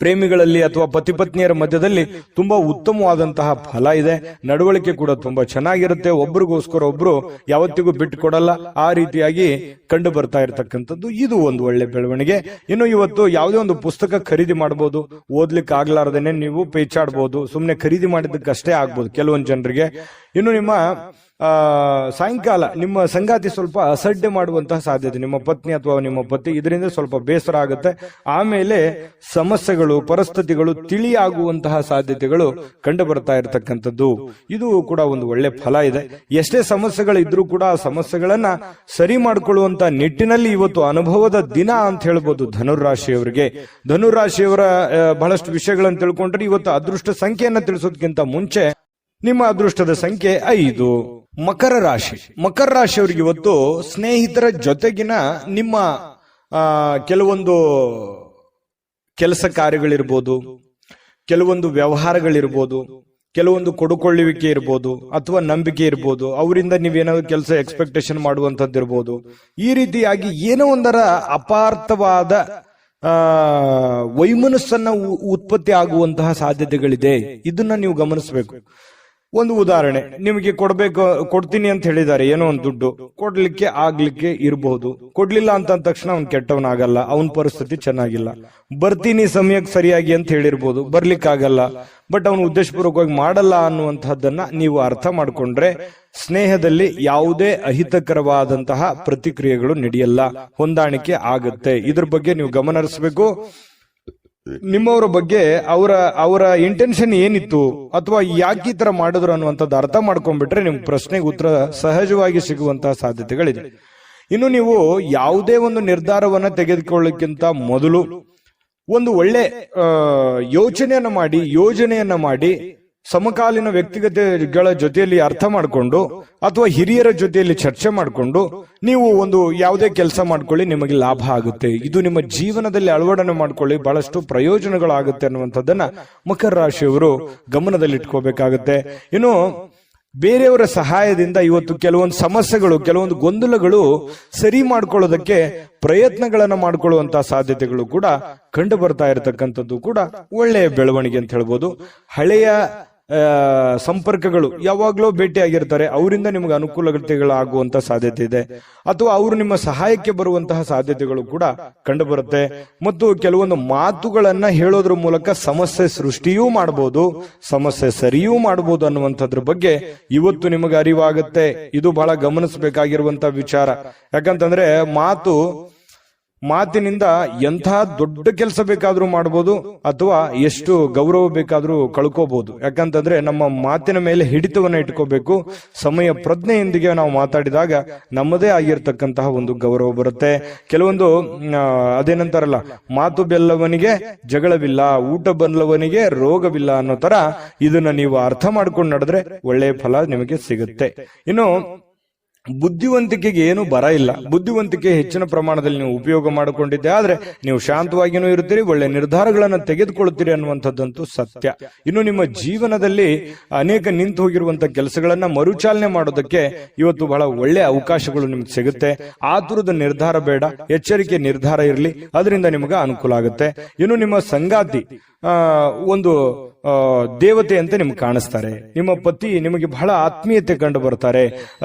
ಪ್ರೇಮಿಗಳಲ್ಲಿ ಅಥವಾ ಪತಿ ಪತ್ನಿಯರ ಮಧ್ಯದಲ್ಲಿ ತುಂಬಾ ಉತ್ತಮವಾದಂತಹ ಫಲ ಇದೆ. ನಡವಳಿಕೆ ಕೂಡ ತುಂಬಾ ಚೆನ್ನಾಗಿರುತ್ತೆ. ಒಬ್ರಿಗೋಸ್ಕರ ಒಬ್ರು ಯಾವತ್ತಿಗೂ ಬಿಟ್ಟು ಕೊಡಲ್ಲ. ಆ ರೀತಿಯಾಗಿ ಕಂಡು ಬರ್ತಾ ಇರತಕ್ಕಂಥದ್ದು ಇದು ಒಂದು ಒಳ್ಳೆ ಬೆಳವಣಿಗೆ. ಇನ್ನು ಇವತ್ತು ಯಾವುದೇ ಒಂದು ಪುಸ್ತಕ ಖರೀದಿ ಮಾಡಬಹುದು. ಓದ್ಲಿಕ್ಕೆ ಆಗ್ಲಾರ್ದೇನೆ ನೀವು ಪೇಚಾಡಬಹುದು. ಸುಮ್ನೆ ಖರೀದಿ ಮಾಡಿದ್ದಕ್ಕಷ್ಟೇ ಆಗ್ಬೋದು ಕೆಲವೊಂದು ಜನರಿಗೆ. ಇನ್ನು ನಿಮ್ಮ ಸಾಯಂಕಾಲ ನಿಮ್ಮ ಸಂಗಾತಿ ಸ್ವಲ್ಪ ಅಸಡ್ಡೆ ಮಾಡುವಂತಹ ಸಾಧ್ಯತೆ, ನಿಮ್ಮ ಪತ್ನಿ ಅಥವಾ ನಿಮ್ಮ ಪತಿ, ಇದರಿಂದ ಸ್ವಲ್ಪ ಬೇಸರ ಆಗುತ್ತೆ. ಆಮೇಲೆ ಸಮಸ್ಯೆಗಳು, ಪರಿಸ್ಥಿತಿಗಳು ತಿಳಿಯಾಗುವಂತಹ ಸಾಧ್ಯತೆಗಳು ಕಂಡು ಬರ್ತಾ ಇರತಕ್ಕಂಥದ್ದು. ಇದು ಕೂಡ ಒಂದು ಒಳ್ಳೆ ಫಲ ಇದೆ. ಎಷ್ಟೇ ಸಮಸ್ಯೆಗಳಿದ್ರೂ ಕೂಡ ಆ ಸಮಸ್ಯೆಗಳನ್ನ ಸರಿ ಮಾಡಿಕೊಳ್ಳುವಂತ ನಿಟ್ಟಿನಲ್ಲಿ ಇವತ್ತು ಅನುಭವದ ದಿನ ಅಂತ ಹೇಳ್ಬೋದು ಧನುರಾಶಿಯವರಿಗೆ. ಧನುರಾಶಿಯವರ ಬಹಳಷ್ಟು ವಿಷಯಗಳನ್ನು ತಿಳ್ಕೊಂಡ್ರೆ ಇವತ್ತು ಅದೃಷ್ಟ ಸಂಖ್ಯೆಯನ್ನ ತಿಳಿಸೋದಕ್ಕಿಂತ ಮುಂಚೆ ನಿಮ್ಮ ಅದೃಷ್ಟದ ಸಂಖ್ಯೆ 5. ಮಕರ ರಾಶಿಯವರಿಗೆ ಇವತ್ತು ಸ್ನೇಹಿತರ ಜೊತೆಗಿನ ನಿಮ್ಮ ಕೆಲವೊಂದು ಕೆಲಸ ಕಾರ್ಯಗಳಿರ್ಬೋದು, ಕೆಲವೊಂದು ವ್ಯವಹಾರಗಳಿರ್ಬೋದು, ಕೆಲವೊಂದು ಕೊಡುಕೊಳ್ಳುವಿಕೆ ಇರ್ಬೋದು ಅಥವಾ ನಂಬಿಕೆ ಇರ್ಬೋದು. ಅವರಿಂದ ನೀವೇನಾದ್ರು ಕೆಲಸ ಎಕ್ಸ್ಪೆಕ್ಟೇಷನ್ ಮಾಡುವಂತದ್ದು ಇರ್ಬೋದು. ಈ ರೀತಿಯಾಗಿ ಏನೋ ಒಂದರ ಅಪಾರ್ಥವಾದ ವೈಮನಸ್ಸನ್ನ ಉತ್ಪತ್ತಿ ಆಗುವಂತಹ ಸಾಧ್ಯತೆಗಳಿದೆ. ಇದನ್ನ ನೀವು ಗಮನಿಸಬೇಕು. ಒಂದು ಉದಾಹರಣೆ, ನಿಮಗೆ ಕೊಡ್ತೀನಿ ಅಂತ ಹೇಳಿದ್ದಾರೆ ಏನೋ ಒಂದು ದುಡ್ಡು, ಆಗ್ಲಿಕ್ಕೆ ಇರಬಹುದು. ಕೊಡ್ಲಿಲ್ಲ ಅಂತ ತಕ್ಷಣ ಅವ್ನ್ ಕೆಟ್ಟವನಾಗಲ್ಲ, ಅವನ ಪರಿಸ್ಥಿತಿ ಚೆನ್ನಾಗಿಲ್ಲ. ಬರ್ತೀನಿ ಸಮಯಕ್ಕೆ ಸರಿಯಾಗಿ ಅಂತ ಹೇಳಿರ್ಬೋದು, ಬರ್ಲಿಕ್ಕಾಗಲ್ಲ. ಬಟ್ ಅವನು ಉದ್ದೇಶಪೂರ್ವಕವಾಗಿ ಮಾಡಲ್ಲ ಅನ್ನುವಂತಹದ್ದನ್ನ ನೀವು ಅರ್ಥ ಮಾಡ್ಕೊಂಡ್ರೆ ಸ್ನೇಹದಲ್ಲಿ ಯಾವುದೇ ಅಹಿತಕರವಾದಂತಹ ಪ್ರತಿಕ್ರಿಯೆಗಳು ನಡೆಯಲ್ಲ, ಹೊಂದಾಣಿಕೆ ಆಗುತ್ತೆ. ಇದ್ರ ಬಗ್ಗೆ ನೀವು ಗಮನ ಹರಿಸಬೇಕು. ನಿಮ್ಮವರ ಬಗ್ಗೆ ಅವರ ಇಂಟೆನ್ಷನ್ ಏನಿತ್ತು ಅಥವಾ ಯಾಕೆ ಈ ತರ ಮಾಡಿದ್ರು ಅನ್ನುವಂಥದ್ದು ಅರ್ಥ ಮಾಡ್ಕೊಂಡ್ಬಿಟ್ರೆ ನಿಮ್ಗೆ ಪ್ರಶ್ನೆಗೆ ಉತ್ತರ ಸಹಜವಾಗಿ ಸಿಗುವಂತಹ ಸಾಧ್ಯತೆಗಳಿದೆ. ಇನ್ನು ನೀವು ಯಾವುದೇ ಒಂದು ನಿರ್ಧಾರವನ್ನ ತೆಗೆದುಕೊಳ್ಳಕ್ಕಿಂತ ಮೊದಲು ಒಂದು ಒಳ್ಳೆ ಯೋಜನೆಯನ್ನ ಮಾಡಿ ಸಮಕಾಲೀನ ವ್ಯಕ್ತಿಗತೆಗಳ ಜೊತೆಯಲ್ಲಿ ಅರ್ಥ ಮಾಡಿಕೊಂಡು ಅಥವಾ ಹಿರಿಯರ ಜೊತೆಯಲ್ಲಿ ಚರ್ಚೆ ಮಾಡಿಕೊಂಡು ನೀವು ಒಂದು ಯಾವುದೇ ಕೆಲಸ ಮಾಡ್ಕೊಳ್ಳಿ, ನಿಮಗೆ ಲಾಭ ಆಗುತ್ತೆ. ಇದು ನಿಮ್ಮ ಜೀವನದಲ್ಲಿ ಅಳವಡನೆ ಮಾಡ್ಕೊಳ್ಳಿ, ಬಹಳಷ್ಟು ಪ್ರಯೋಜನಗಳಾಗುತ್ತೆ ಅನ್ನುವಂಥದ್ದನ್ನ ಮಕರ ರಾಶಿಯವರು ಗಮನದಲ್ಲಿ ಇಟ್ಕೋಬೇಕಾಗತ್ತೆ. ಇನ್ನು ಬೇರೆಯವರ ಸಹಾಯದಿಂದ ಇವತ್ತು ಕೆಲವೊಂದು ಸಮಸ್ಯೆಗಳು, ಕೆಲವೊಂದು ಗೊಂದಲಗಳು ಸರಿ ಮಾಡ್ಕೊಳ್ಳೋದಕ್ಕೆ ಪ್ರಯತ್ನಗಳನ್ನ ಮಾಡ್ಕೊಳ್ಳುವಂತಹ ಸಾಧ್ಯತೆಗಳು ಕೂಡ ಕಂಡು ಬರ್ತಾ ಇರತಕ್ಕಂಥದ್ದು ಕೂಡ ಒಳ್ಳೆಯ ಬೆಳವಣಿಗೆ ಅಂತ ಹೇಳ್ಬೋದು. ಹಳೆಯ ಸಂಪರ್ಕಗಳು ಯಾವಾಗ್ಲೂ ಭೇಟಿಯಾಗಿರ್ತಾರೆ, ಅವರಿಂದ ನಿಮ್ಗೆ ಅನುಕೂಲತೆಗಳಾಗುವಂತ ಸಾಧ್ಯತೆ ಇದೆ. ಅಥವಾ ಅವರು ನಿಮ್ಮ ಸಹಾಯಕ್ಕೆ ಬರುವಂತಹ ಸಾಧ್ಯತೆಗಳು ಕೂಡ ಕಂಡು ಬರುತ್ತೆ. ಮತ್ತು ಕೆಲವೊಂದು ಮಾತುಗಳನ್ನ ಹೇಳೋದ್ರ ಮೂಲಕ ಸಮಸ್ಯೆ ಸೃಷ್ಟಿಯೂ ಮಾಡಬಹುದು, ಸಮಸ್ಯೆ ಸರಿಯೂ ಮಾಡಬಹುದು ಅನ್ನುವಂಥದ್ರ ಬಗ್ಗೆ ಇವತ್ತು ನಿಮಗೆ ಅರಿವಾಗುತ್ತೆ. ಇದು ಬಹಳ ಗಮನಿಸಬೇಕಾಗಿರುವಂತಹ ವಿಚಾರ. ಯಾಕಂತಂದ್ರೆ ಮಾತಿನಿಂದ ಎಂಥ ದೊಡ್ಡ ಕೆಲಸ ಬೇಕಾದ್ರೂ ಮಾಡಬಹುದು ಅಥವಾ ಎಷ್ಟು ಗೌರವ ಬೇಕಾದ್ರೂ ಕಳ್ಕೋಬಹುದು. ಯಾಕಂತಂದ್ರೆ ನಮ್ಮ ಮಾತಿನ ಮೇಲೆ ಹಿಡಿತವನ್ನ ಇಟ್ಕೋಬೇಕು. ಸಮಯ ಪ್ರಜ್ಞೆಯೊಂದಿಗೆ ನಾವು ಮಾತಾಡಿದಾಗ ನಮ್ಮದೇ ಆಗಿರ್ತಕ್ಕಂತಹ ಒಂದು ಗೌರವ ಬರುತ್ತೆ. ಕೆಲವೊಂದು ಅದೇನಂತಾರಲ್ಲ, ಮಾತು ಬೆಲ್ಲವನಿಗೆ ಜಗಳವಿಲ್ಲ, ಊಟ ಬಲ್ಲವನಿಗೆ ರೋಗವಿಲ್ಲ ಅನ್ನೋ ತರ ಇದನ್ನ ನೀವು ಅರ್ಥ ಮಾಡ್ಕೊಂಡು ನಡೆದ್ರೆ ಒಳ್ಳೆಯ ಫಲ ನಿಮಗೆ ಸಿಗುತ್ತೆ. ಇನ್ನು ಬುದ್ಧಿವಂತಿಕೆಗೆ ಏನು ಬರ ಇಲ್ಲ. ಬುದ್ಧಿವಂತಿಕೆ ಹೆಚ್ಚಿನ ಪ್ರಮಾಣದಲ್ಲಿ ನೀವು ಉಪಯೋಗ ಮಾಡಿಕೊಂಡಿದ್ದೆ ಆದ್ರೆ ನೀವು ಶಾಂತವಾಗಿಯೂ ಇರ್ತೀರಿ, ಒಳ್ಳೆ ನಿರ್ಧಾರಗಳನ್ನು ತೆಗೆದುಕೊಳ್ತೀರಿ ಅನ್ನುವಂಥದ್ದಂತೂ ಸತ್ಯ. ಇನ್ನು ನಿಮ್ಮ ಜೀವನದಲ್ಲಿ ಅನೇಕ ನಿಂತು ಹೋಗಿರುವಂತಹ ಕೆಲಸಗಳನ್ನ ಮರುಚಾಲನೆ ಮಾಡೋದಕ್ಕೆ ಇವತ್ತು ಬಹಳ ಒಳ್ಳೆ ಅವಕಾಶಗಳು ನಿಮ್ಗೆ ಸಿಗುತ್ತೆ. ಆತುರದ ನಿರ್ಧಾರ ಬೇಡ, ಎಚ್ಚರಿಕೆ ನಿರ್ಧಾರ ಇರಲಿ, ಅದರಿಂದ ನಿಮಗೆ ಅನುಕೂಲ ಆಗುತ್ತೆ. ಇನ್ನು ನಿಮ್ಮ ಸಂಗಾತಿ ಒಂದು ದೇವತೆ ಅಂತ ನಿಮ್ಗೆ ಕಾಣಿಸ್ತಾರೆ. ನಿಮ್ಮ ಪತಿ ನಿಮಗೆ ಬಹಳ ಆತ್ಮೀಯತೆ ಕಂಡು ಬರ್ತಾರೆ.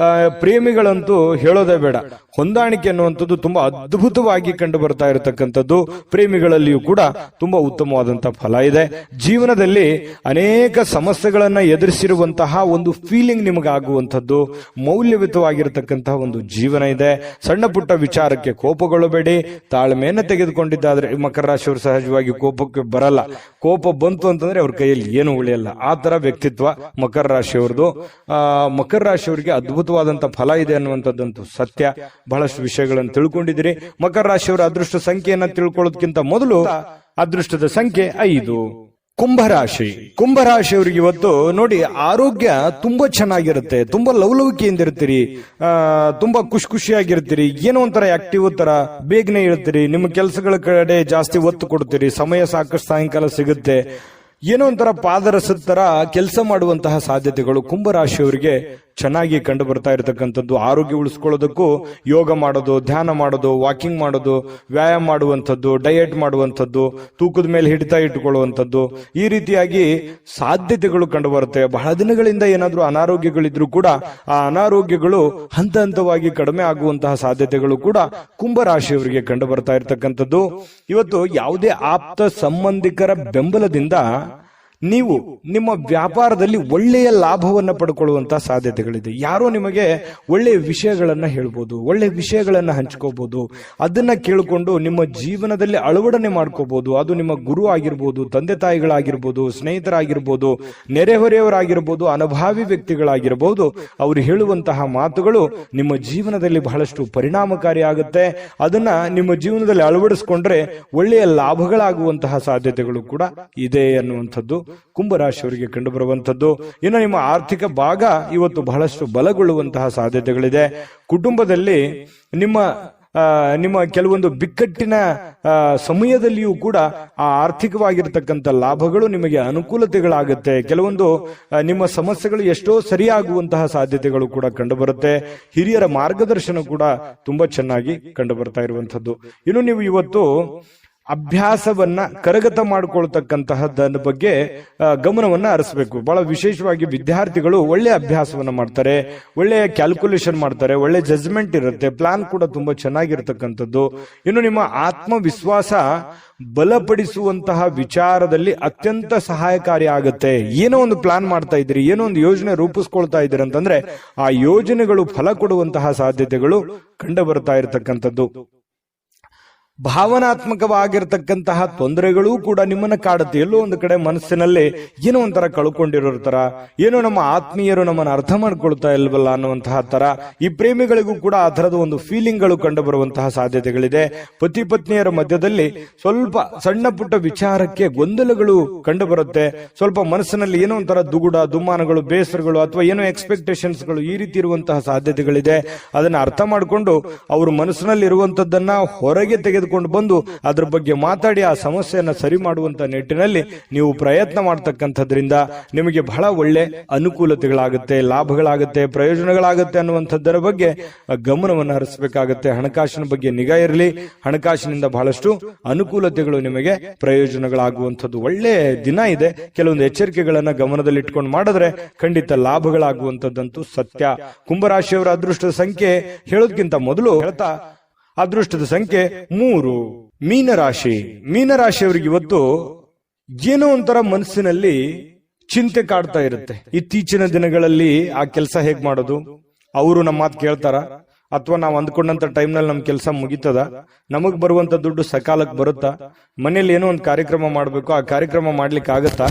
ಪ್ರೇಮಿಗಳಂತೂ ಹೇಳೋದೇ ಬೇಡ, ಹೊಂದಾಣಿಕೆ ಅನ್ನುವಂಥದ್ದು ತುಂಬಾ ಅದ್ಭುತವಾಗಿ ಕಂಡು ಬರ್ತಾ ಇರತಕ್ಕಂಥದ್ದು. ಪ್ರೇಮಿಗಳಲ್ಲಿಯೂ ಕೂಡ ತುಂಬಾ ಉತ್ತಮವಾದಂತಹ ಫಲ ಇದೆ. ಜೀವನದಲ್ಲಿ ಅನೇಕ ಸಮಸ್ಯೆಗಳನ್ನ ಎದುರಿಸಿರುವಂತಹ ಒಂದು ಫೀಲಿಂಗ್ ನಿಮಗಾಗುವಂಥದ್ದು, ಮೌಲ್ಯಯುತವಾಗಿರತಕ್ಕಂತಹ ಒಂದು ಜೀವನ ಇದೆ. ಸಣ್ಣ ಪುಟ್ಟ ವಿಚಾರಕ್ಕೆ ಕೋಪಗೊಳ್ಳಬೇಡಿ, ತಾಳ್ಮೆಯನ್ನು ತೆಗೆದುಕೊಂಡಿದ್ದಾದ್ರೆ ಮಕರ ರಾಶಿಯವರು ಸಹಜವಾಗಿ ಕೋಪಕ್ಕೆ ಬರಲ್ಲ. ಕೋಪ ಬಂತು ಅಂತಂದ್ರೆ ಅವ್ರ ಕೈಯಲ್ಲಿ ಏನು ಉಳಿಯಲ್ಲ. ಆ ತರ ವ್ಯಕ್ತಿತ್ವ ಮಕರ ರಾಶಿಯವ್ರದ್ದು. ಮಕರ ರಾಶಿಯವರಿಗೆ ಅದ್ಭುತವಾದಂತಹ ಫಲ ಇದೆ ಅನ್ನುವಂಥದ್ದಂತೂ ಸತ್ಯ. ಬಹಳಷ್ಟು ವಿಷಯಗಳನ್ನು ತಿಳ್ಕೊಂಡಿದ್ದೀರಿ. ಮಕರ ರಾಶಿಯವರ ಅದೃಷ್ಟ ಸಂಖ್ಯೆಯನ್ನ ತಿಳ್ಕೊಳ್ಳೋದಕ್ಕಿಂತ ಮೊದಲು ಅದೃಷ್ಟದ ಸಂಖ್ಯೆ 5. ಕುಂಭರಾಶಿ. ಕುಂಭರಾಶಿಯವರಿಗೆ ಇವತ್ತು ನೋಡಿ, ಆರೋಗ್ಯ ತುಂಬಾ ಚೆನ್ನಾಗಿರುತ್ತೆ, ತುಂಬಾ ಲವಲವಿಕೆಯಿಂದ ಇರ್ತೀರಿ, ತುಂಬಾ ಖುಷಿಯಾಗಿರ್ತೀರಿ, ಏನೋ ಒಂಥರ ಆಕ್ಟಿವ್ ತರ ಬೇಗನೆ ಇರ್ತೀರಿ, ನಿಮ್ಮ ಕೆಲಸಗಳ ಕಡೆ ಜಾಸ್ತಿ ಒತ್ತು ಕೊಡ್ತೀರಿ, ಸಮಯ ಸಾಕಷ್ಟು ಸಾಯಂಕಾಲ ಸಿಗುತ್ತೆ, ಏನೋ ಒಂಥರ ಪಾದರಸದ ತರ ಕೆಲಸ ಮಾಡುವಂತಹ ಸಾಧ್ಯತೆಗಳು ಕುಂಭರಾಶಿಯವರಿಗೆ ಚೆನ್ನಾಗಿ ಕಂಡು ಬರ್ತಾ ಇರತಕ್ಕಂಥದ್ದು. ಆರೋಗ್ಯ ಉಳಿಸ್ಕೊಳ್ಳೋದಕ್ಕೂ ಯೋಗ ಮಾಡೋದು, ಧ್ಯಾನ ಮಾಡೋದು, ವಾಕಿಂಗ್ ಮಾಡೋದು, ವ್ಯಾಯಾಮ ಮಾಡುವಂಥದ್ದು, ಡಯಟ್ ಮಾಡುವಂಥದ್ದು, ತೂಕದ ಮೇಲೆ ಹಿಡಿತ ಇಟ್ಟುಕೊಳ್ಳುವಂಥದ್ದು, ಈ ರೀತಿಯಾಗಿ ಸಾಧ್ಯತೆಗಳು ಕಂಡು ಬರುತ್ತೆ. ಬಹಳ ದಿನಗಳಿಂದ ಏನಾದ್ರೂ ಅನಾರೋಗ್ಯಗಳಿದ್ರು ಕೂಡ ಆ ಅನಾರೋಗ್ಯಗಳು ಹಂತ ಹಂತವಾಗಿ ಕಡಿಮೆ ಆಗುವಂತಹ ಸಾಧ್ಯತೆಗಳು ಕೂಡ ಕುಂಭರಾಶಿಯವರಿಗೆ ಕಂಡು ಬರ್ತಾ ಇರತಕ್ಕಂಥದ್ದು. ಇವತ್ತು ಯಾವುದೇ ಆಪ್ತ ಸಂಬಂಧಿಕರ ಬೆಂಬಲದಿಂದ ನೀವು ನಿಮ್ಮ ವ್ಯಾಪಾರದಲ್ಲಿ ಒಳ್ಳೆಯ ಲಾಭವನ್ನು ಪಡ್ಕೊಳ್ಳುವಂತಹ ಸಾಧ್ಯತೆಗಳಿದೆ. ಯಾರೋ ನಿಮಗೆ ಒಳ್ಳೆಯ ವಿಷಯಗಳನ್ನ ಹೇಳ್ಬೋದು, ಒಳ್ಳೆಯ ವಿಷಯಗಳನ್ನ ಹಂಚ್ಕೋಬಹುದು, ಅದನ್ನ ಕೇಳಿಕೊಂಡು ನಿಮ್ಮ ಜೀವನದಲ್ಲಿ ಅಳವಡನೆ ಮಾಡ್ಕೋಬಹುದು. ಅದು ನಿಮ್ಮ ಗುರು ಆಗಿರ್ಬೋದು, ತಂದೆ ತಾಯಿಗಳಾಗಿರ್ಬೋದು, ಸ್ನೇಹಿತರಾಗಿರ್ಬೋದು, ನೆರೆಹೊರೆಯವರಾಗಿರ್ಬೋದು, ಅನುಭಾವಿ ವ್ಯಕ್ತಿಗಳಾಗಿರ್ಬೋದು. ಅವರು ಹೇಳುವಂತಹ ಮಾತುಗಳು ನಿಮ್ಮ ಜೀವನದಲ್ಲಿ ಬಹಳಷ್ಟು ಪರಿಣಾಮಕಾರಿ ಆಗುತ್ತೆ. ಅದನ್ನ ನಿಮ್ಮ ಜೀವನದಲ್ಲಿ ಅಳವಡಿಸಿಕೊಂಡ್ರೆ ಒಳ್ಳೆಯ ಲಾಭಗಳಾಗುವಂತಹ ಸಾಧ್ಯತೆಗಳು ಕೂಡ ಇದೆ ಅನ್ನುವಂಥದ್ದು ಕುಂಭರಾಶಿಯವರಿಗೆ ಕಂಡು ಬರುವಂತದ್ದು. ಇನ್ನು ನಿಮ್ಮ ಆರ್ಥಿಕ ಭಾಗ ಇವತ್ತು ಬಹಳಷ್ಟು ಬಲಗೊಳ್ಳುವಂತಹ ಸಾಧ್ಯತೆಗಳಿದೆ. ಕುಟುಂಬದಲ್ಲಿ ನಿಮ್ಮ ಕೆಲವೊಂದು ಬಿಕ್ಕಟ್ಟಿನ ಸಮಯದಲ್ಲಿಯೂ ಕೂಡ ಆ ಆರ್ಥಿಕವಾಗಿರ್ತಕ್ಕಂಥ ಲಾಭಗಳು ನಿಮಗೆ ಅನುಕೂಲತೆಗಳಾಗುತ್ತೆ. ಕೆಲವೊಂದು ನಿಮ್ಮ ಸಮಸ್ಯೆಗಳು ಎಷ್ಟೋ ಸರಿಯಾಗುವಂತಹ ಸಾಧ್ಯತೆಗಳು ಕೂಡ ಕಂಡುಬರುತ್ತೆ. ಹಿರಿಯರ ಮಾರ್ಗದರ್ಶನ ಕೂಡ ತುಂಬಾ ಚೆನ್ನಾಗಿ ಕಂಡು ಬರ್ತಾ ಇರುವಂತದ್ದು. ಇನ್ನು ನೀವು ಇವತ್ತು ಅಭ್ಯಾಸವನ್ನ ಕರಗತ ಮಾಡಿಕೊಳ್ತಕ್ಕಂತಹದ್ದರ ಬಗ್ಗೆ ಗಮನವನ್ನ ಹರಿಸಬೇಕು. ಬಹಳ ವಿಶೇಷವಾಗಿ ವಿದ್ಯಾರ್ಥಿಗಳು ಒಳ್ಳೆ ಅಭ್ಯಾಸವನ್ನ ಮಾಡ್ತಾರೆ, ಒಳ್ಳೆಯ ಕ್ಯಾಲ್ಕುಲೇಷನ್ ಮಾಡ್ತಾರೆ, ಒಳ್ಳೆ ಜಜ್ಮೆಂಟ್ ಇರುತ್ತೆ, ಪ್ಲಾನ್ ಕೂಡ ತುಂಬಾ ಚೆನ್ನಾಗಿರ್ತಕ್ಕಂಥದ್ದು. ಇನ್ನು ನಿಮ್ಮ ಆತ್ಮವಿಶ್ವಾಸ ಬಲಪಡಿಸುವಂತಹ ವಿಚಾರದಲ್ಲಿ ಅತ್ಯಂತ ಸಹಾಯಕಾರಿ ಆಗುತ್ತೆ. ಏನೋ ಒಂದು ಪ್ಲಾನ್ ಮಾಡ್ತಾ ಇದ್ದೀರಿ, ಏನೋ ಒಂದು ಯೋಜನೆ ರೂಪಿಸ್ಕೊಳ್ತಾ ಇದ್ದೀರಿ ಅಂತಂದ್ರೆ ಆ ಯೋಜನೆಗಳು ಫಲ ಕೊಡುವಂತಹ ಸಾಧ್ಯತೆಗಳು ಕಂಡು ಬರ್ತಾ ಇರತಕ್ಕಂಥದ್ದು. ಭಾವನಾತ್ಮಕವಾಗಿರ್ತಕ್ಕಂತಹ ತೊಂದರೆಗಳೂ ಕೂಡ ನಿಮ್ಮನ್ನ ಕಾಡುತ್ತೆ. ಎಲ್ಲೋ ಒಂದು ಕಡೆ ಮನಸ್ಸಿನಲ್ಲಿ ಏನೋ ಒಂಥರ ಕಳ್ಕೊಂಡಿರೋ ತರ, ಏನೋ ನಮ್ಮ ಆತ್ಮೀಯರು ನಮ್ಮನ್ನು ಅರ್ಥ ಮಾಡ್ಕೊಳ್ತಾ ಇಲ್ವಲ್ಲ ಅನ್ನುವಂತಹ ತರ, ಈ ಪ್ರೇಮಿಗಳಿಗೂ ಕೂಡ ಆ ತರದ ಒಂದು ಫೀಲಿಂಗ್ಗಳು ಕಂಡು ಬರುವಂತಹ ಸಾಧ್ಯತೆಗಳಿದೆ. ಪತಿ ಪತ್ನಿಯರ ಮಧ್ಯದಲ್ಲಿ ಸ್ವಲ್ಪ ಸಣ್ಣ ಪುಟ್ಟ ವಿಚಾರಕ್ಕೆ ಗೊಂದಲಗಳು ಕಂಡು ಬರುತ್ತೆ. ಸ್ವಲ್ಪ ಮನಸ್ಸಿನಲ್ಲಿ ಏನೋ ಒಂಥರ ದುಗುಡ, ದುಮ್ಮಾನಗಳು, ಬೇಸರಗಳು ಅಥವಾ ಏನೋ ಎಕ್ಸ್ಪೆಕ್ಟೇಷನ್ಸ್ಗಳು ಈ ರೀತಿ ಇರುವಂತಹ ಸಾಧ್ಯತೆಗಳಿದೆ. ಅದನ್ನ ಅರ್ಥ ಮಾಡಿಕೊಂಡು ಅವರು ಮನಸ್ಸಿನಲ್ಲಿ ಇರುವಂತದ್ದನ್ನ ಹೊರಗೆ ತೆಗೆದುಕೊಂಡು ಬಂದು ಅದ್ರ ಬಗ್ಗೆ ಮಾತಾಡಿ ಆ ಸಮಸ್ಯೆಯನ್ನ ಸರಿ ಮಾಡುವಂತ ನಿಟ್ಟಿನಲ್ಲಿ ನೀವು ಪ್ರಯತ್ನ ಮಾಡತಕ್ಕಂಥದ್ರಿಂದ ನಿಮಗೆ ಬಹಳ ಒಳ್ಳೆ ಅನುಕೂಲತೆಗಳಾಗುತ್ತೆ, ಲಾಭಗಳಾಗುತ್ತೆ, ಪ್ರಯೋಜನಗಳಾಗುತ್ತೆ ಅನ್ನುವಂಥದ್ದರ ಬಗ್ಗೆ ಗಮನವನ್ನು ಹರಿಸಬೇಕಾಗುತ್ತೆ. ಹಣಕಾಸಿನ ಬಗ್ಗೆ ನಿಗಾ ಇರಲಿ. ಹಣಕಾಸಿನಿಂದ ಬಹಳಷ್ಟು ಅನುಕೂಲತೆಗಳು ನಿಮಗೆ ಪ್ರಯೋಜನಗಳಾಗುವಂಥದ್ದು ಒಳ್ಳೆ ದಿನ ಇದೆ. ಕೆಲವೊಂದು ಎಚ್ಚರಿಕೆಗಳನ್ನ ಗಮನದಲ್ಲಿ ಇಟ್ಕೊಂಡು ಮಾಡಿದ್ರೆ ಖಂಡಿತ ಲಾಭಗಳಾಗುವಂಥದ್ದಂತೂ ಸತ್ಯ. ಕುಂಭರಾಶಿಯವರ ಅದೃಷ್ಟದ ಸಂಖ್ಯೆ ಹೇಳೋದಕ್ಕಿಂತ ಮೊದಲು ಹೇಳ್ತಾ ಅದೃಷ್ಟದ ಸಂಖ್ಯೆ 3. ಮೀನರಾಶಿ. ಮೀನರಾಶಿಯವರಿಗೆ ಇವತ್ತು ಏನೋ ಒಂಥರ ಮನಸ್ಸಿನಲ್ಲಿ ಚಿಂತೆ ಕಾಡ್ತಾ ಇರುತ್ತೆ. ಇತ್ತೀಚಿನ ದಿನಗಳಲ್ಲಿ ಆ ಕೆಲಸ ಹೇಗ್ ಮಾಡೋದು, ಅವರು ನಮ್ಮ ಮಾತು ಕೇಳ್ತಾರ ಅಥವಾ ನಾವು ಅಂದ್ಕೊಂಡಂತ ಟೈಮ್ನಲ್ಲಿ ನಮ್ ಕೆಲಸ ಮುಗಿತದ, ನಮಗ್ ಬರುವಂತ ದುಡ್ಡು ಸಕಾಲಕ್ಕೆ ಬರುತ್ತಾ, ಮನೇಲಿ ಏನೋ ಒಂದು ಕಾರ್ಯಕ್ರಮ ಮಾಡಬೇಕು, ಆ ಕಾರ್ಯಕ್ರಮ ಮಾಡ್ಲಿಕ್ಕೆ ಆಗತ್ತಾ,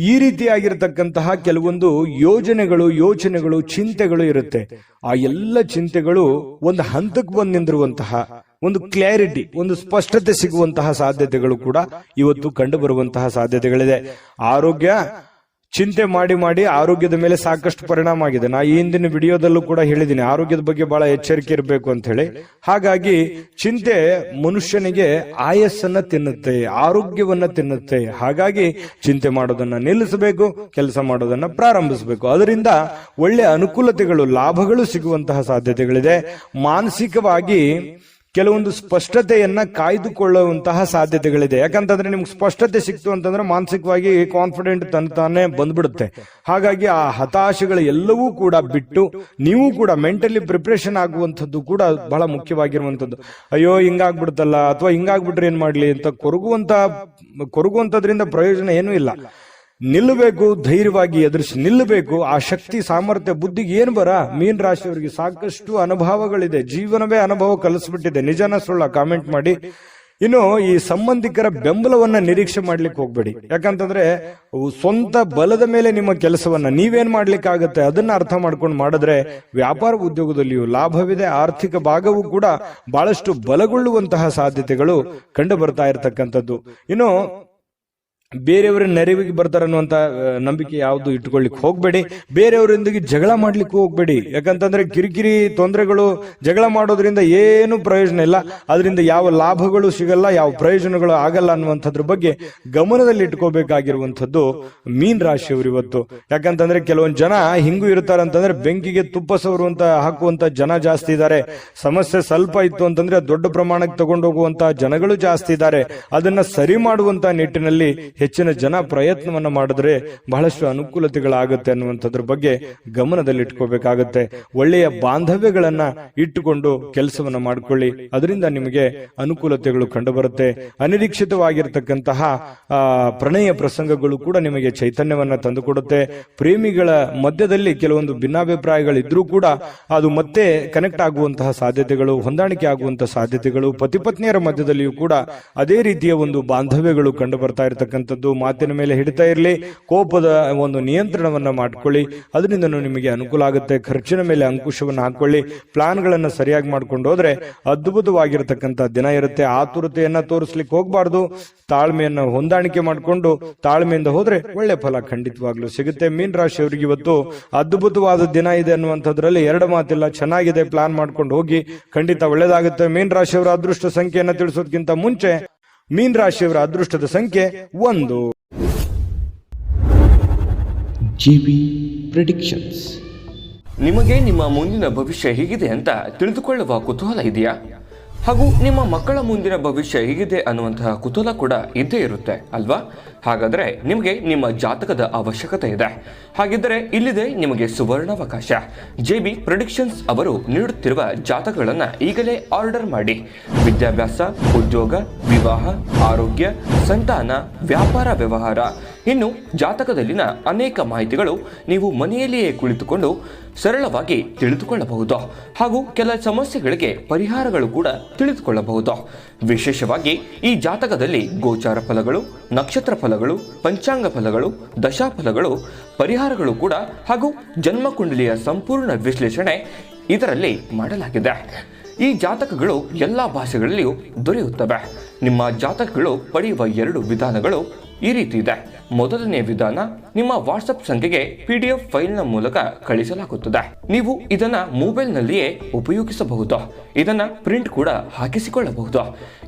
ಈ ರೀತಿಯಾಗಿರ್ತಕ್ಕಂತಹ ಕೆಲವೊಂದು ಯೋಚನೆಗಳು, ಚಿಂತೆಗಳು ಇರುತ್ತೆ. ಆ ಎಲ್ಲ ಚಿಂತೆಗಳು ಒಂದು ಹಂತಕ್ಕೆ ಬಂದು ನಿಂದಿರುವಂತಹ ಒಂದು ಕ್ಲಾರಿಟಿ, ಒಂದು ಸ್ಪಷ್ಟತೆ ಸಿಗುವಂತಹ ಸಾಧ್ಯತೆಗಳು ಕೂಡ ಇವತ್ತು ಕಂಡು ಬರುವಂತಹ ಸಾಧ್ಯತೆಗಳಿದೆ. ಆರೋಗ್ಯ ಚಿಂತೆ ಮಾಡಿ ಆರೋಗ್ಯದ ಮೇಲೆ ಸಾಕಷ್ಟು ಪರಿಣಾಮ ಆಗಿದೆ. ನಾ ಈ ಹಿಂದಿನ ವಿಡಿಯೋದಲ್ಲೂ ಕೂಡ ಹೇಳಿದ್ದೀನಿ, ಆರೋಗ್ಯದ ಬಗ್ಗೆ ಬಹಳ ಎಚ್ಚರಿಕೆ ಇರಬೇಕು ಅಂತ ಹೇಳಿ. ಹಾಗಾಗಿ ಚಿಂತೆ ಮನುಷ್ಯನಿಗೆ ಆಯಸ್ಸನ್ನ ತಿನ್ನುತ್ತೆ, ಆರೋಗ್ಯವನ್ನ ತಿನ್ನುತ್ತೆ. ಹಾಗಾಗಿ ಚಿಂತೆ ಮಾಡೋದನ್ನ ನಿಲ್ಲಿಸಬೇಕು, ಕೆಲಸ ಮಾಡೋದನ್ನ ಪ್ರಾರಂಭಿಸಬೇಕು. ಅದರಿಂದ ಒಳ್ಳೆ ಅನುಕೂಲತೆಗಳು, ಲಾಭಗಳು ಸಿಗುವಂತಹ ಸಾಧ್ಯತೆಗಳಿದೆ. ಮಾನಸಿಕವಾಗಿ ಕೆಲವೊಂದು ಸ್ಪಷ್ಟತೆಯನ್ನ ಕಾಯ್ದುಕೊಳ್ಳುವಂತಹ ಸಾಧ್ಯತೆಗಳಿದೆ. ಯಾಕಂತಂದ್ರೆ ನಿಮ್ಗೆ ಸ್ಪಷ್ಟತೆ ಸಿಕ್ತು ಅಂತಂದ್ರೆ ಮಾನಸಿಕವಾಗಿ ಕಾನ್ಫಿಡೆಂಟ್ ತಾನೇ ಬಂದ್ಬಿಡುತ್ತೆ. ಹಾಗಾಗಿ ಆ ಹತಾಶೆಗಳು ಎಲ್ಲವೂ ಕೂಡ ಬಿಟ್ಟು ನೀವು ಕೂಡ ಮೆಂಟಲಿ ಪ್ರಿಪರೇಷನ್ ಆಗುವಂಥದ್ದು ಕೂಡ ಬಹಳ ಮುಖ್ಯವಾಗಿರುವಂಥದ್ದು. ಅಯ್ಯೋ ಹಿಂಗಾಗ್ಬಿಡ್ತಲ್ಲ ಅಥವಾ ಹಿಂಗಾಗ್ಬಿಟ್ರೆ ಏನ್ ಮಾಡ್ಲಿ ಅಂತ ಕೊರಗುವಂತದ್ರಿಂದ ಪ್ರಯೋಜನ ಏನೂ ಇಲ್ಲ. ನಿಲ್ಲಬೇಕು, ಧೈರ್ಯವಾಗಿ ಎದುರಿಸಿ ನಿಲ್ಲಬೇಕು. ಆ ಶಕ್ತಿ, ಸಾಮರ್ಥ್ಯ, ಬುದ್ಧಿಗೆ ಏನು ಬರ. ಮೀನ್ ರಾಶಿಯವರಿಗೆ ಸಾಕಷ್ಟು ಅನುಭವಗಳಿದೆ. ಜೀವನವೇ ಅನುಭವ ಕಲಿಸ್ಬಿಟ್ಟಿದೆ. ನಿಜನ ಸುಳ್ಳ ಕಾಮೆಂಟ್ ಮಾಡಿ. ಇನ್ನು ಈ ಸಂಬಂಧಿಕರ ಬೆಂಬಲವನ್ನ ನಿರೀಕ್ಷೆ ಮಾಡ್ಲಿಕ್ಕೆ ಹೋಗ್ಬೇಡಿ. ಯಾಕಂತಂದ್ರೆ ಸ್ವಂತ ಬಲದ ಮೇಲೆ ನಿಮ್ಮ ಕೆಲಸವನ್ನ ನೀವೇನ್ ಮಾಡ್ಲಿಕ್ಕಾಗತ್ತೆ ಅದನ್ನ ಅರ್ಥ ಮಾಡ್ಕೊಂಡು ಮಾಡಿದ್ರೆ ವ್ಯಾಪಾರ ಉದ್ಯೋಗದಲ್ಲಿಯೂ ಲಾಭವಿದೆ. ಆರ್ಥಿಕ ಭಾಗವೂ ಕೂಡ ಬಹಳಷ್ಟು ಬಲಗೊಳ್ಳುವಂತಹ ಸಾಧ್ಯತೆಗಳು ಕಂಡು ಬರ್ತಾ ಇರತಕ್ಕಂಥದ್ದು. ಇನ್ನು ಬೇರೆಯವರ ನೆರವಿಗೆ ಬರ್ತಾರನ್ನುವಂತ ನಂಬಿಕೆ ಯಾವುದು ಇಟ್ಕೊಳ್ಳಿಕ್ ಹೋಗ್ಬೇಡಿ. ಬೇರೆಯವರೊಂದಿಗೆ ಜಗಳ ಮಾಡ್ಲಿಕ್ಕೆ ಹೋಗ್ಬೇಡಿ. ಯಾಕಂತಂದ್ರೆ ಕಿರಿಕಿರಿ ತೊಂದರೆಗಳು, ಜಗಳ ಮಾಡೋದ್ರಿಂದ ಏನು ಪ್ರಯೋಜನ ಇಲ್ಲ. ಅದರಿಂದ ಯಾವ ಲಾಭಗಳು ಸಿಗಲ್ಲ, ಯಾವ ಪ್ರಯೋಜನಗಳು ಆಗಲ್ಲ ಅನ್ನುವಂಥದ್ರ ಬಗ್ಗೆ ಗಮನದಲ್ಲಿ ಇಟ್ಕೋಬೇಕಾಗಿರುವಂಥದ್ದು ಮೀನ್ ರಾಶಿಯವರು ಇವತ್ತು. ಯಾಕಂತಂದ್ರೆ ಕೆಲವೊಂದು ಜನ ಹಿಂಗೂ ಇರ್ತಾರಂತಂದ್ರೆ ಬೆಂಕಿಗೆ ತುಪ್ಪ ಸವರುವಂತ ಹಾಕುವಂತ ಜನ ಜಾಸ್ತಿ ಇದ್ದಾರೆ. ಸಮಸ್ಯೆ ಸ್ವಲ್ಪ ಇತ್ತು ಅಂತಂದ್ರೆ ದೊಡ್ಡ ಪ್ರಮಾಣಕ್ಕೆ ತಗೊಂಡೋಗುವಂತ ಜನಗಳು ಜಾಸ್ತಿ ಇದ್ದಾರೆ. ಅದನ್ನ ಸರಿ ಮಾಡುವಂತ ನಿಟ್ಟಿನಲ್ಲಿ ಹೆಚ್ಚಿನ ಜನ ಪ್ರಯತ್ನವನ್ನ ಮಾಡಿದ್ರೆ ಬಹಳಷ್ಟು ಅನುಕೂಲತೆಗಳಾಗುತ್ತೆ ಅನ್ನುವಂಥದ್ರ ಬಗ್ಗೆ ಗಮನದಲ್ಲಿ ಇಟ್ಕೋಬೇಕಾಗತ್ತೆ. ಒಳ್ಳೆಯ ಬಾಂಧವ್ಯಗಳನ್ನ ಇಟ್ಟುಕೊಂಡು ಕೆಲಸವನ್ನ ಮಾಡ್ಕೊಳ್ಳಿ. ಅದರಿಂದ ನಿಮಗೆ ಅನುಕೂಲತೆಗಳು ಕಂಡು ಬರುತ್ತೆ. ಅನಿರೀಕ್ಷಿತವಾಗಿರ್ತಕ್ಕಂತಹ ಪ್ರಣಯ ಪ್ರಸಂಗಗಳು ಕೂಡ ನಿಮಗೆ ಚೈತನ್ಯವನ್ನ ತಂದುಕೊಡುತ್ತೆ. ಪ್ರೇಮಿಗಳ ಮಧ್ಯದಲ್ಲಿ ಕೆಲವೊಂದು ಭಿನ್ನಾಭಿಪ್ರಾಯಗಳಿದ್ರೂ ಕೂಡ ಅದು ಮತ್ತೆ ಕನೆಕ್ಟ್ ಆಗುವಂತಹ ಸಾಧ್ಯತೆಗಳು, ಹೊಂದಾಣಿಕೆ ಆಗುವಂತಹ ಸಾಧ್ಯತೆಗಳು, ಪತಿಪತ್ನಿಯರ ಮಧ್ಯದಲ್ಲಿಯೂ ಕೂಡ ಅದೇ ರೀತಿಯ ಒಂದು ಬಾಂಧವ್ಯಗಳು ಕಂಡು ಬರ್ತಾ ಇರತಕ್ಕಂಥ ಮಾತಿನ ಮೇಲೆ ಹಿಡಿತಾ ಇರಲಿ. ಕೋಪದ ಒಂದು ನಿಯಂತ್ರಣವನ್ನ ಮಾಡ್ಕೊಳ್ಳಿ. ಅದರಿಂದ ನಿಮಗೆ ಅನುಕೂಲ ಆಗುತ್ತೆ. ಖರ್ಚಿನ ಮೇಲೆ ಅಂಕುಶವನ್ನು ಹಾಕೊಳ್ಳಿ. ಪ್ಲಾನ್ ಗಳನ್ನ ಸರಿಯಾಗಿ ಮಾಡ್ಕೊಂಡು ಹೋದ್ರೆ ಅದ್ಭುತವಾಗಿರತಕ್ಕಂತ ದಿನ ಇರುತ್ತೆ. ಆತುರತೆಯನ್ನ ತೋರಿಸ್ಲಿಕ್ಕೆ ಹೋಗ್ಬಾರ್ದು. ತಾಳ್ಮೆಯನ್ನ ಹೊಂದಾಣಿಕೆ ಮಾಡಿಕೊಂಡು ತಾಳ್ಮೆಯಿಂದ ಹೋದ್ರೆ ಒಳ್ಳೆ ಫಲ ಖಂಡಿತವಾಗ್ಲೂ ಸಿಗುತ್ತೆ. ಮೀನ್ ರಾಶಿಯವರಿಗೆ ಇವತ್ತು ಅದ್ಭುತವಾದ ದಿನ ಇದೆ ಅನ್ನುವಂಥದ್ರಲ್ಲಿ ಎರಡು ಮಾತಿಲ್ಲ. ಚೆನ್ನಾಗಿದೆ, ಪ್ಲಾನ್ ಮಾಡ್ಕೊಂಡು ಹೋಗಿ, ಖಂಡಿತ ಒಳ್ಳೇದಾಗುತ್ತೆ. ಮೀನ್ ರಾಶಿಯವರ ಅದೃಷ್ಟ ಸಂಖ್ಯೆಯನ್ನ ತಿಳಿಸೋದಕ್ಕಿಂತ ಮುಂಚೆ ಮೀನ್ ರಾಶಿಯವರ ಅದೃಷ್ಟದ ಸಂಖ್ಯೆ 1. GB predictions. ನಿಮಗೆ ನಿಮ್ಮ ಮುಂದಿನ ಭವಿಷ್ಯ ಹೇಗಿದೆ ಅಂತ ತಿಳಿದುಕೊಳ್ಳುವ ಕುತೂಹಲ ಇದೆಯಾ? ಹಾಗೂ ನಿಮ್ಮ ಮಕ್ಕಳ ಮುಂದಿನ ಭವಿಷ್ಯ ಹೇಗಿದೆ ಅನ್ನುವಂತಹ ಕುತೂಹಲ ಕೂಡ ಇದ್ದೇ ಇರುತ್ತೆ ಅಲ್ವಾ? ಹಾಗಾದರೆ ನಿಮಗೆ ನಿಮ್ಮ ಜಾತಕದ ಅವಶ್ಯಕತೆ ಇದೆ. ಹಾಗಿದ್ದರೆ ಇಲ್ಲಿದೆ ನಿಮಗೆ ಸುವರ್ಣಾವಕಾಶ. JB ಪ್ರೆಡಿಕ್ಷನ್ಸ್ ಅವರು ನೀಡುತ್ತಿರುವ ಜಾತಕಗಳನ್ನು ಈಗಲೇ ಆರ್ಡರ್ ಮಾಡಿ. ವಿದ್ಯಾಭ್ಯಾಸ, ಉದ್ಯೋಗ, ವಿವಾಹ, ಆರೋಗ್ಯ, ಸಂತಾನ, ವ್ಯಾಪಾರ ವ್ಯವಹಾರ, ಇನ್ನು ಜಾತಕದಲ್ಲಿನ ಅನೇಕ ಮಾಹಿತಿಗಳು ನೀವು ಮನೆಯಲ್ಲಿಯೇ ಕುಳಿತುಕೊಂಡು ಸರಳವಾಗಿ ತಿಳಿದುಕೊಳ್ಳಬಹುದು. ಹಾಗೂ ಕೆಲ ಸಮಸ್ಯೆಗಳಿಗೆ ಪರಿಹಾರಗಳು ಕೂಡ ತಿಳಿದುಕೊಳ್ಳಬಹುದು. ವಿಶೇಷವಾಗಿ ಈ ಜಾತಕದಲ್ಲಿ ಗೋಚಾರ ಫಲಗಳು, ನಕ್ಷತ್ರ ಫಲಗಳು, ಪಂಚಾಂಗ ಫಲಗಳು, ದಶಾಫಲಗಳು, ಪರಿಹಾರಗಳು ಕೂಡ ಹಾಗೂ ಜನ್ಮಕುಂಡಲಿಯ ಸಂಪೂರ್ಣ ವಿಶ್ಲೇಷಣೆ ಇದರಲ್ಲಿ ಮಾಡಲಾಗಿದೆ. ಈ ಜಾತಕಗಳು ಎಲ್ಲ ಭಾಷೆಗಳಲ್ಲಿಯೂ ದೊರೆಯುತ್ತವೆ. ನಿಮ್ಮ ಜಾತಕಗಳು ಪಡೆಯುವ 2 ವಿಧಾನಗಳು ಈ ರೀತಿ ಇದೆ. ಮೊದಲನೇ ವಿಧಾನ, ನಿಮ್ಮ ವಾಟ್ಸಪ್ ಸಂಖ್ಯೆಗೆ PDF ಫೈಲ್ನ ಮೂಲಕ ಕಳಿಸಲಾಗುತ್ತದೆ. ನೀವು ಇದನ್ನ ಮೊಬೈಲ್ನಲ್ಲಿಯೇ ಉಪಯೋಗಿಸಬಹುದು. ಇದನ್ನ ಪ್ರಿಂಟ್ ಕೂಡ ಹಾಕಿಸಿಕೊಳ್ಳಬಹುದು.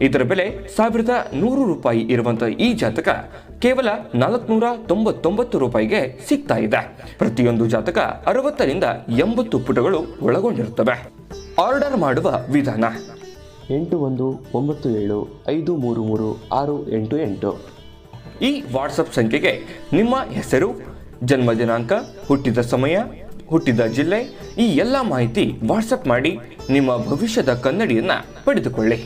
ಇದರ ಬೆಲೆ 1100 ರೂಪಾಯಿ ಇರುವಂತಹ ಈ ಜಾತಕ ಕೇವಲ 499 ರೂಪಾಯಿಗೆ ಸಿಗ್ತಾ ಇದೆ. ಪ್ರತಿಯೊಂದು ಜಾತಕ 60 ರಿಂದ 80 ಪುಟಗಳು ಒಳಗೊಂಡಿರುತ್ತವೆ. ಆರ್ಡರ್ ಮಾಡುವ ವಿಧಾನ: 8197533688. ಈ ವಾಟ್ಸಪ್ ಸಂಖ್ಯೆಗೆ ನಿಮ್ಮ ಹೆಸರು, ಜನ್ಮ ದಿನಾಂಕ, ಹುಟ್ಟಿದ ಸಮಯ, ಹುಟ್ಟಿದ ಜಿಲ್ಲೆ, ಈ ಎಲ್ಲ ಮಾಹಿತಿ ವಾಟ್ಸಪ್ ಮಾಡಿ ನಿಮ್ಮ ಭವಿಷ್ಯದ ಕನ್ನಡಿಯನ್ನ ಪಡೆದುಕೊಳ್ಳಿ.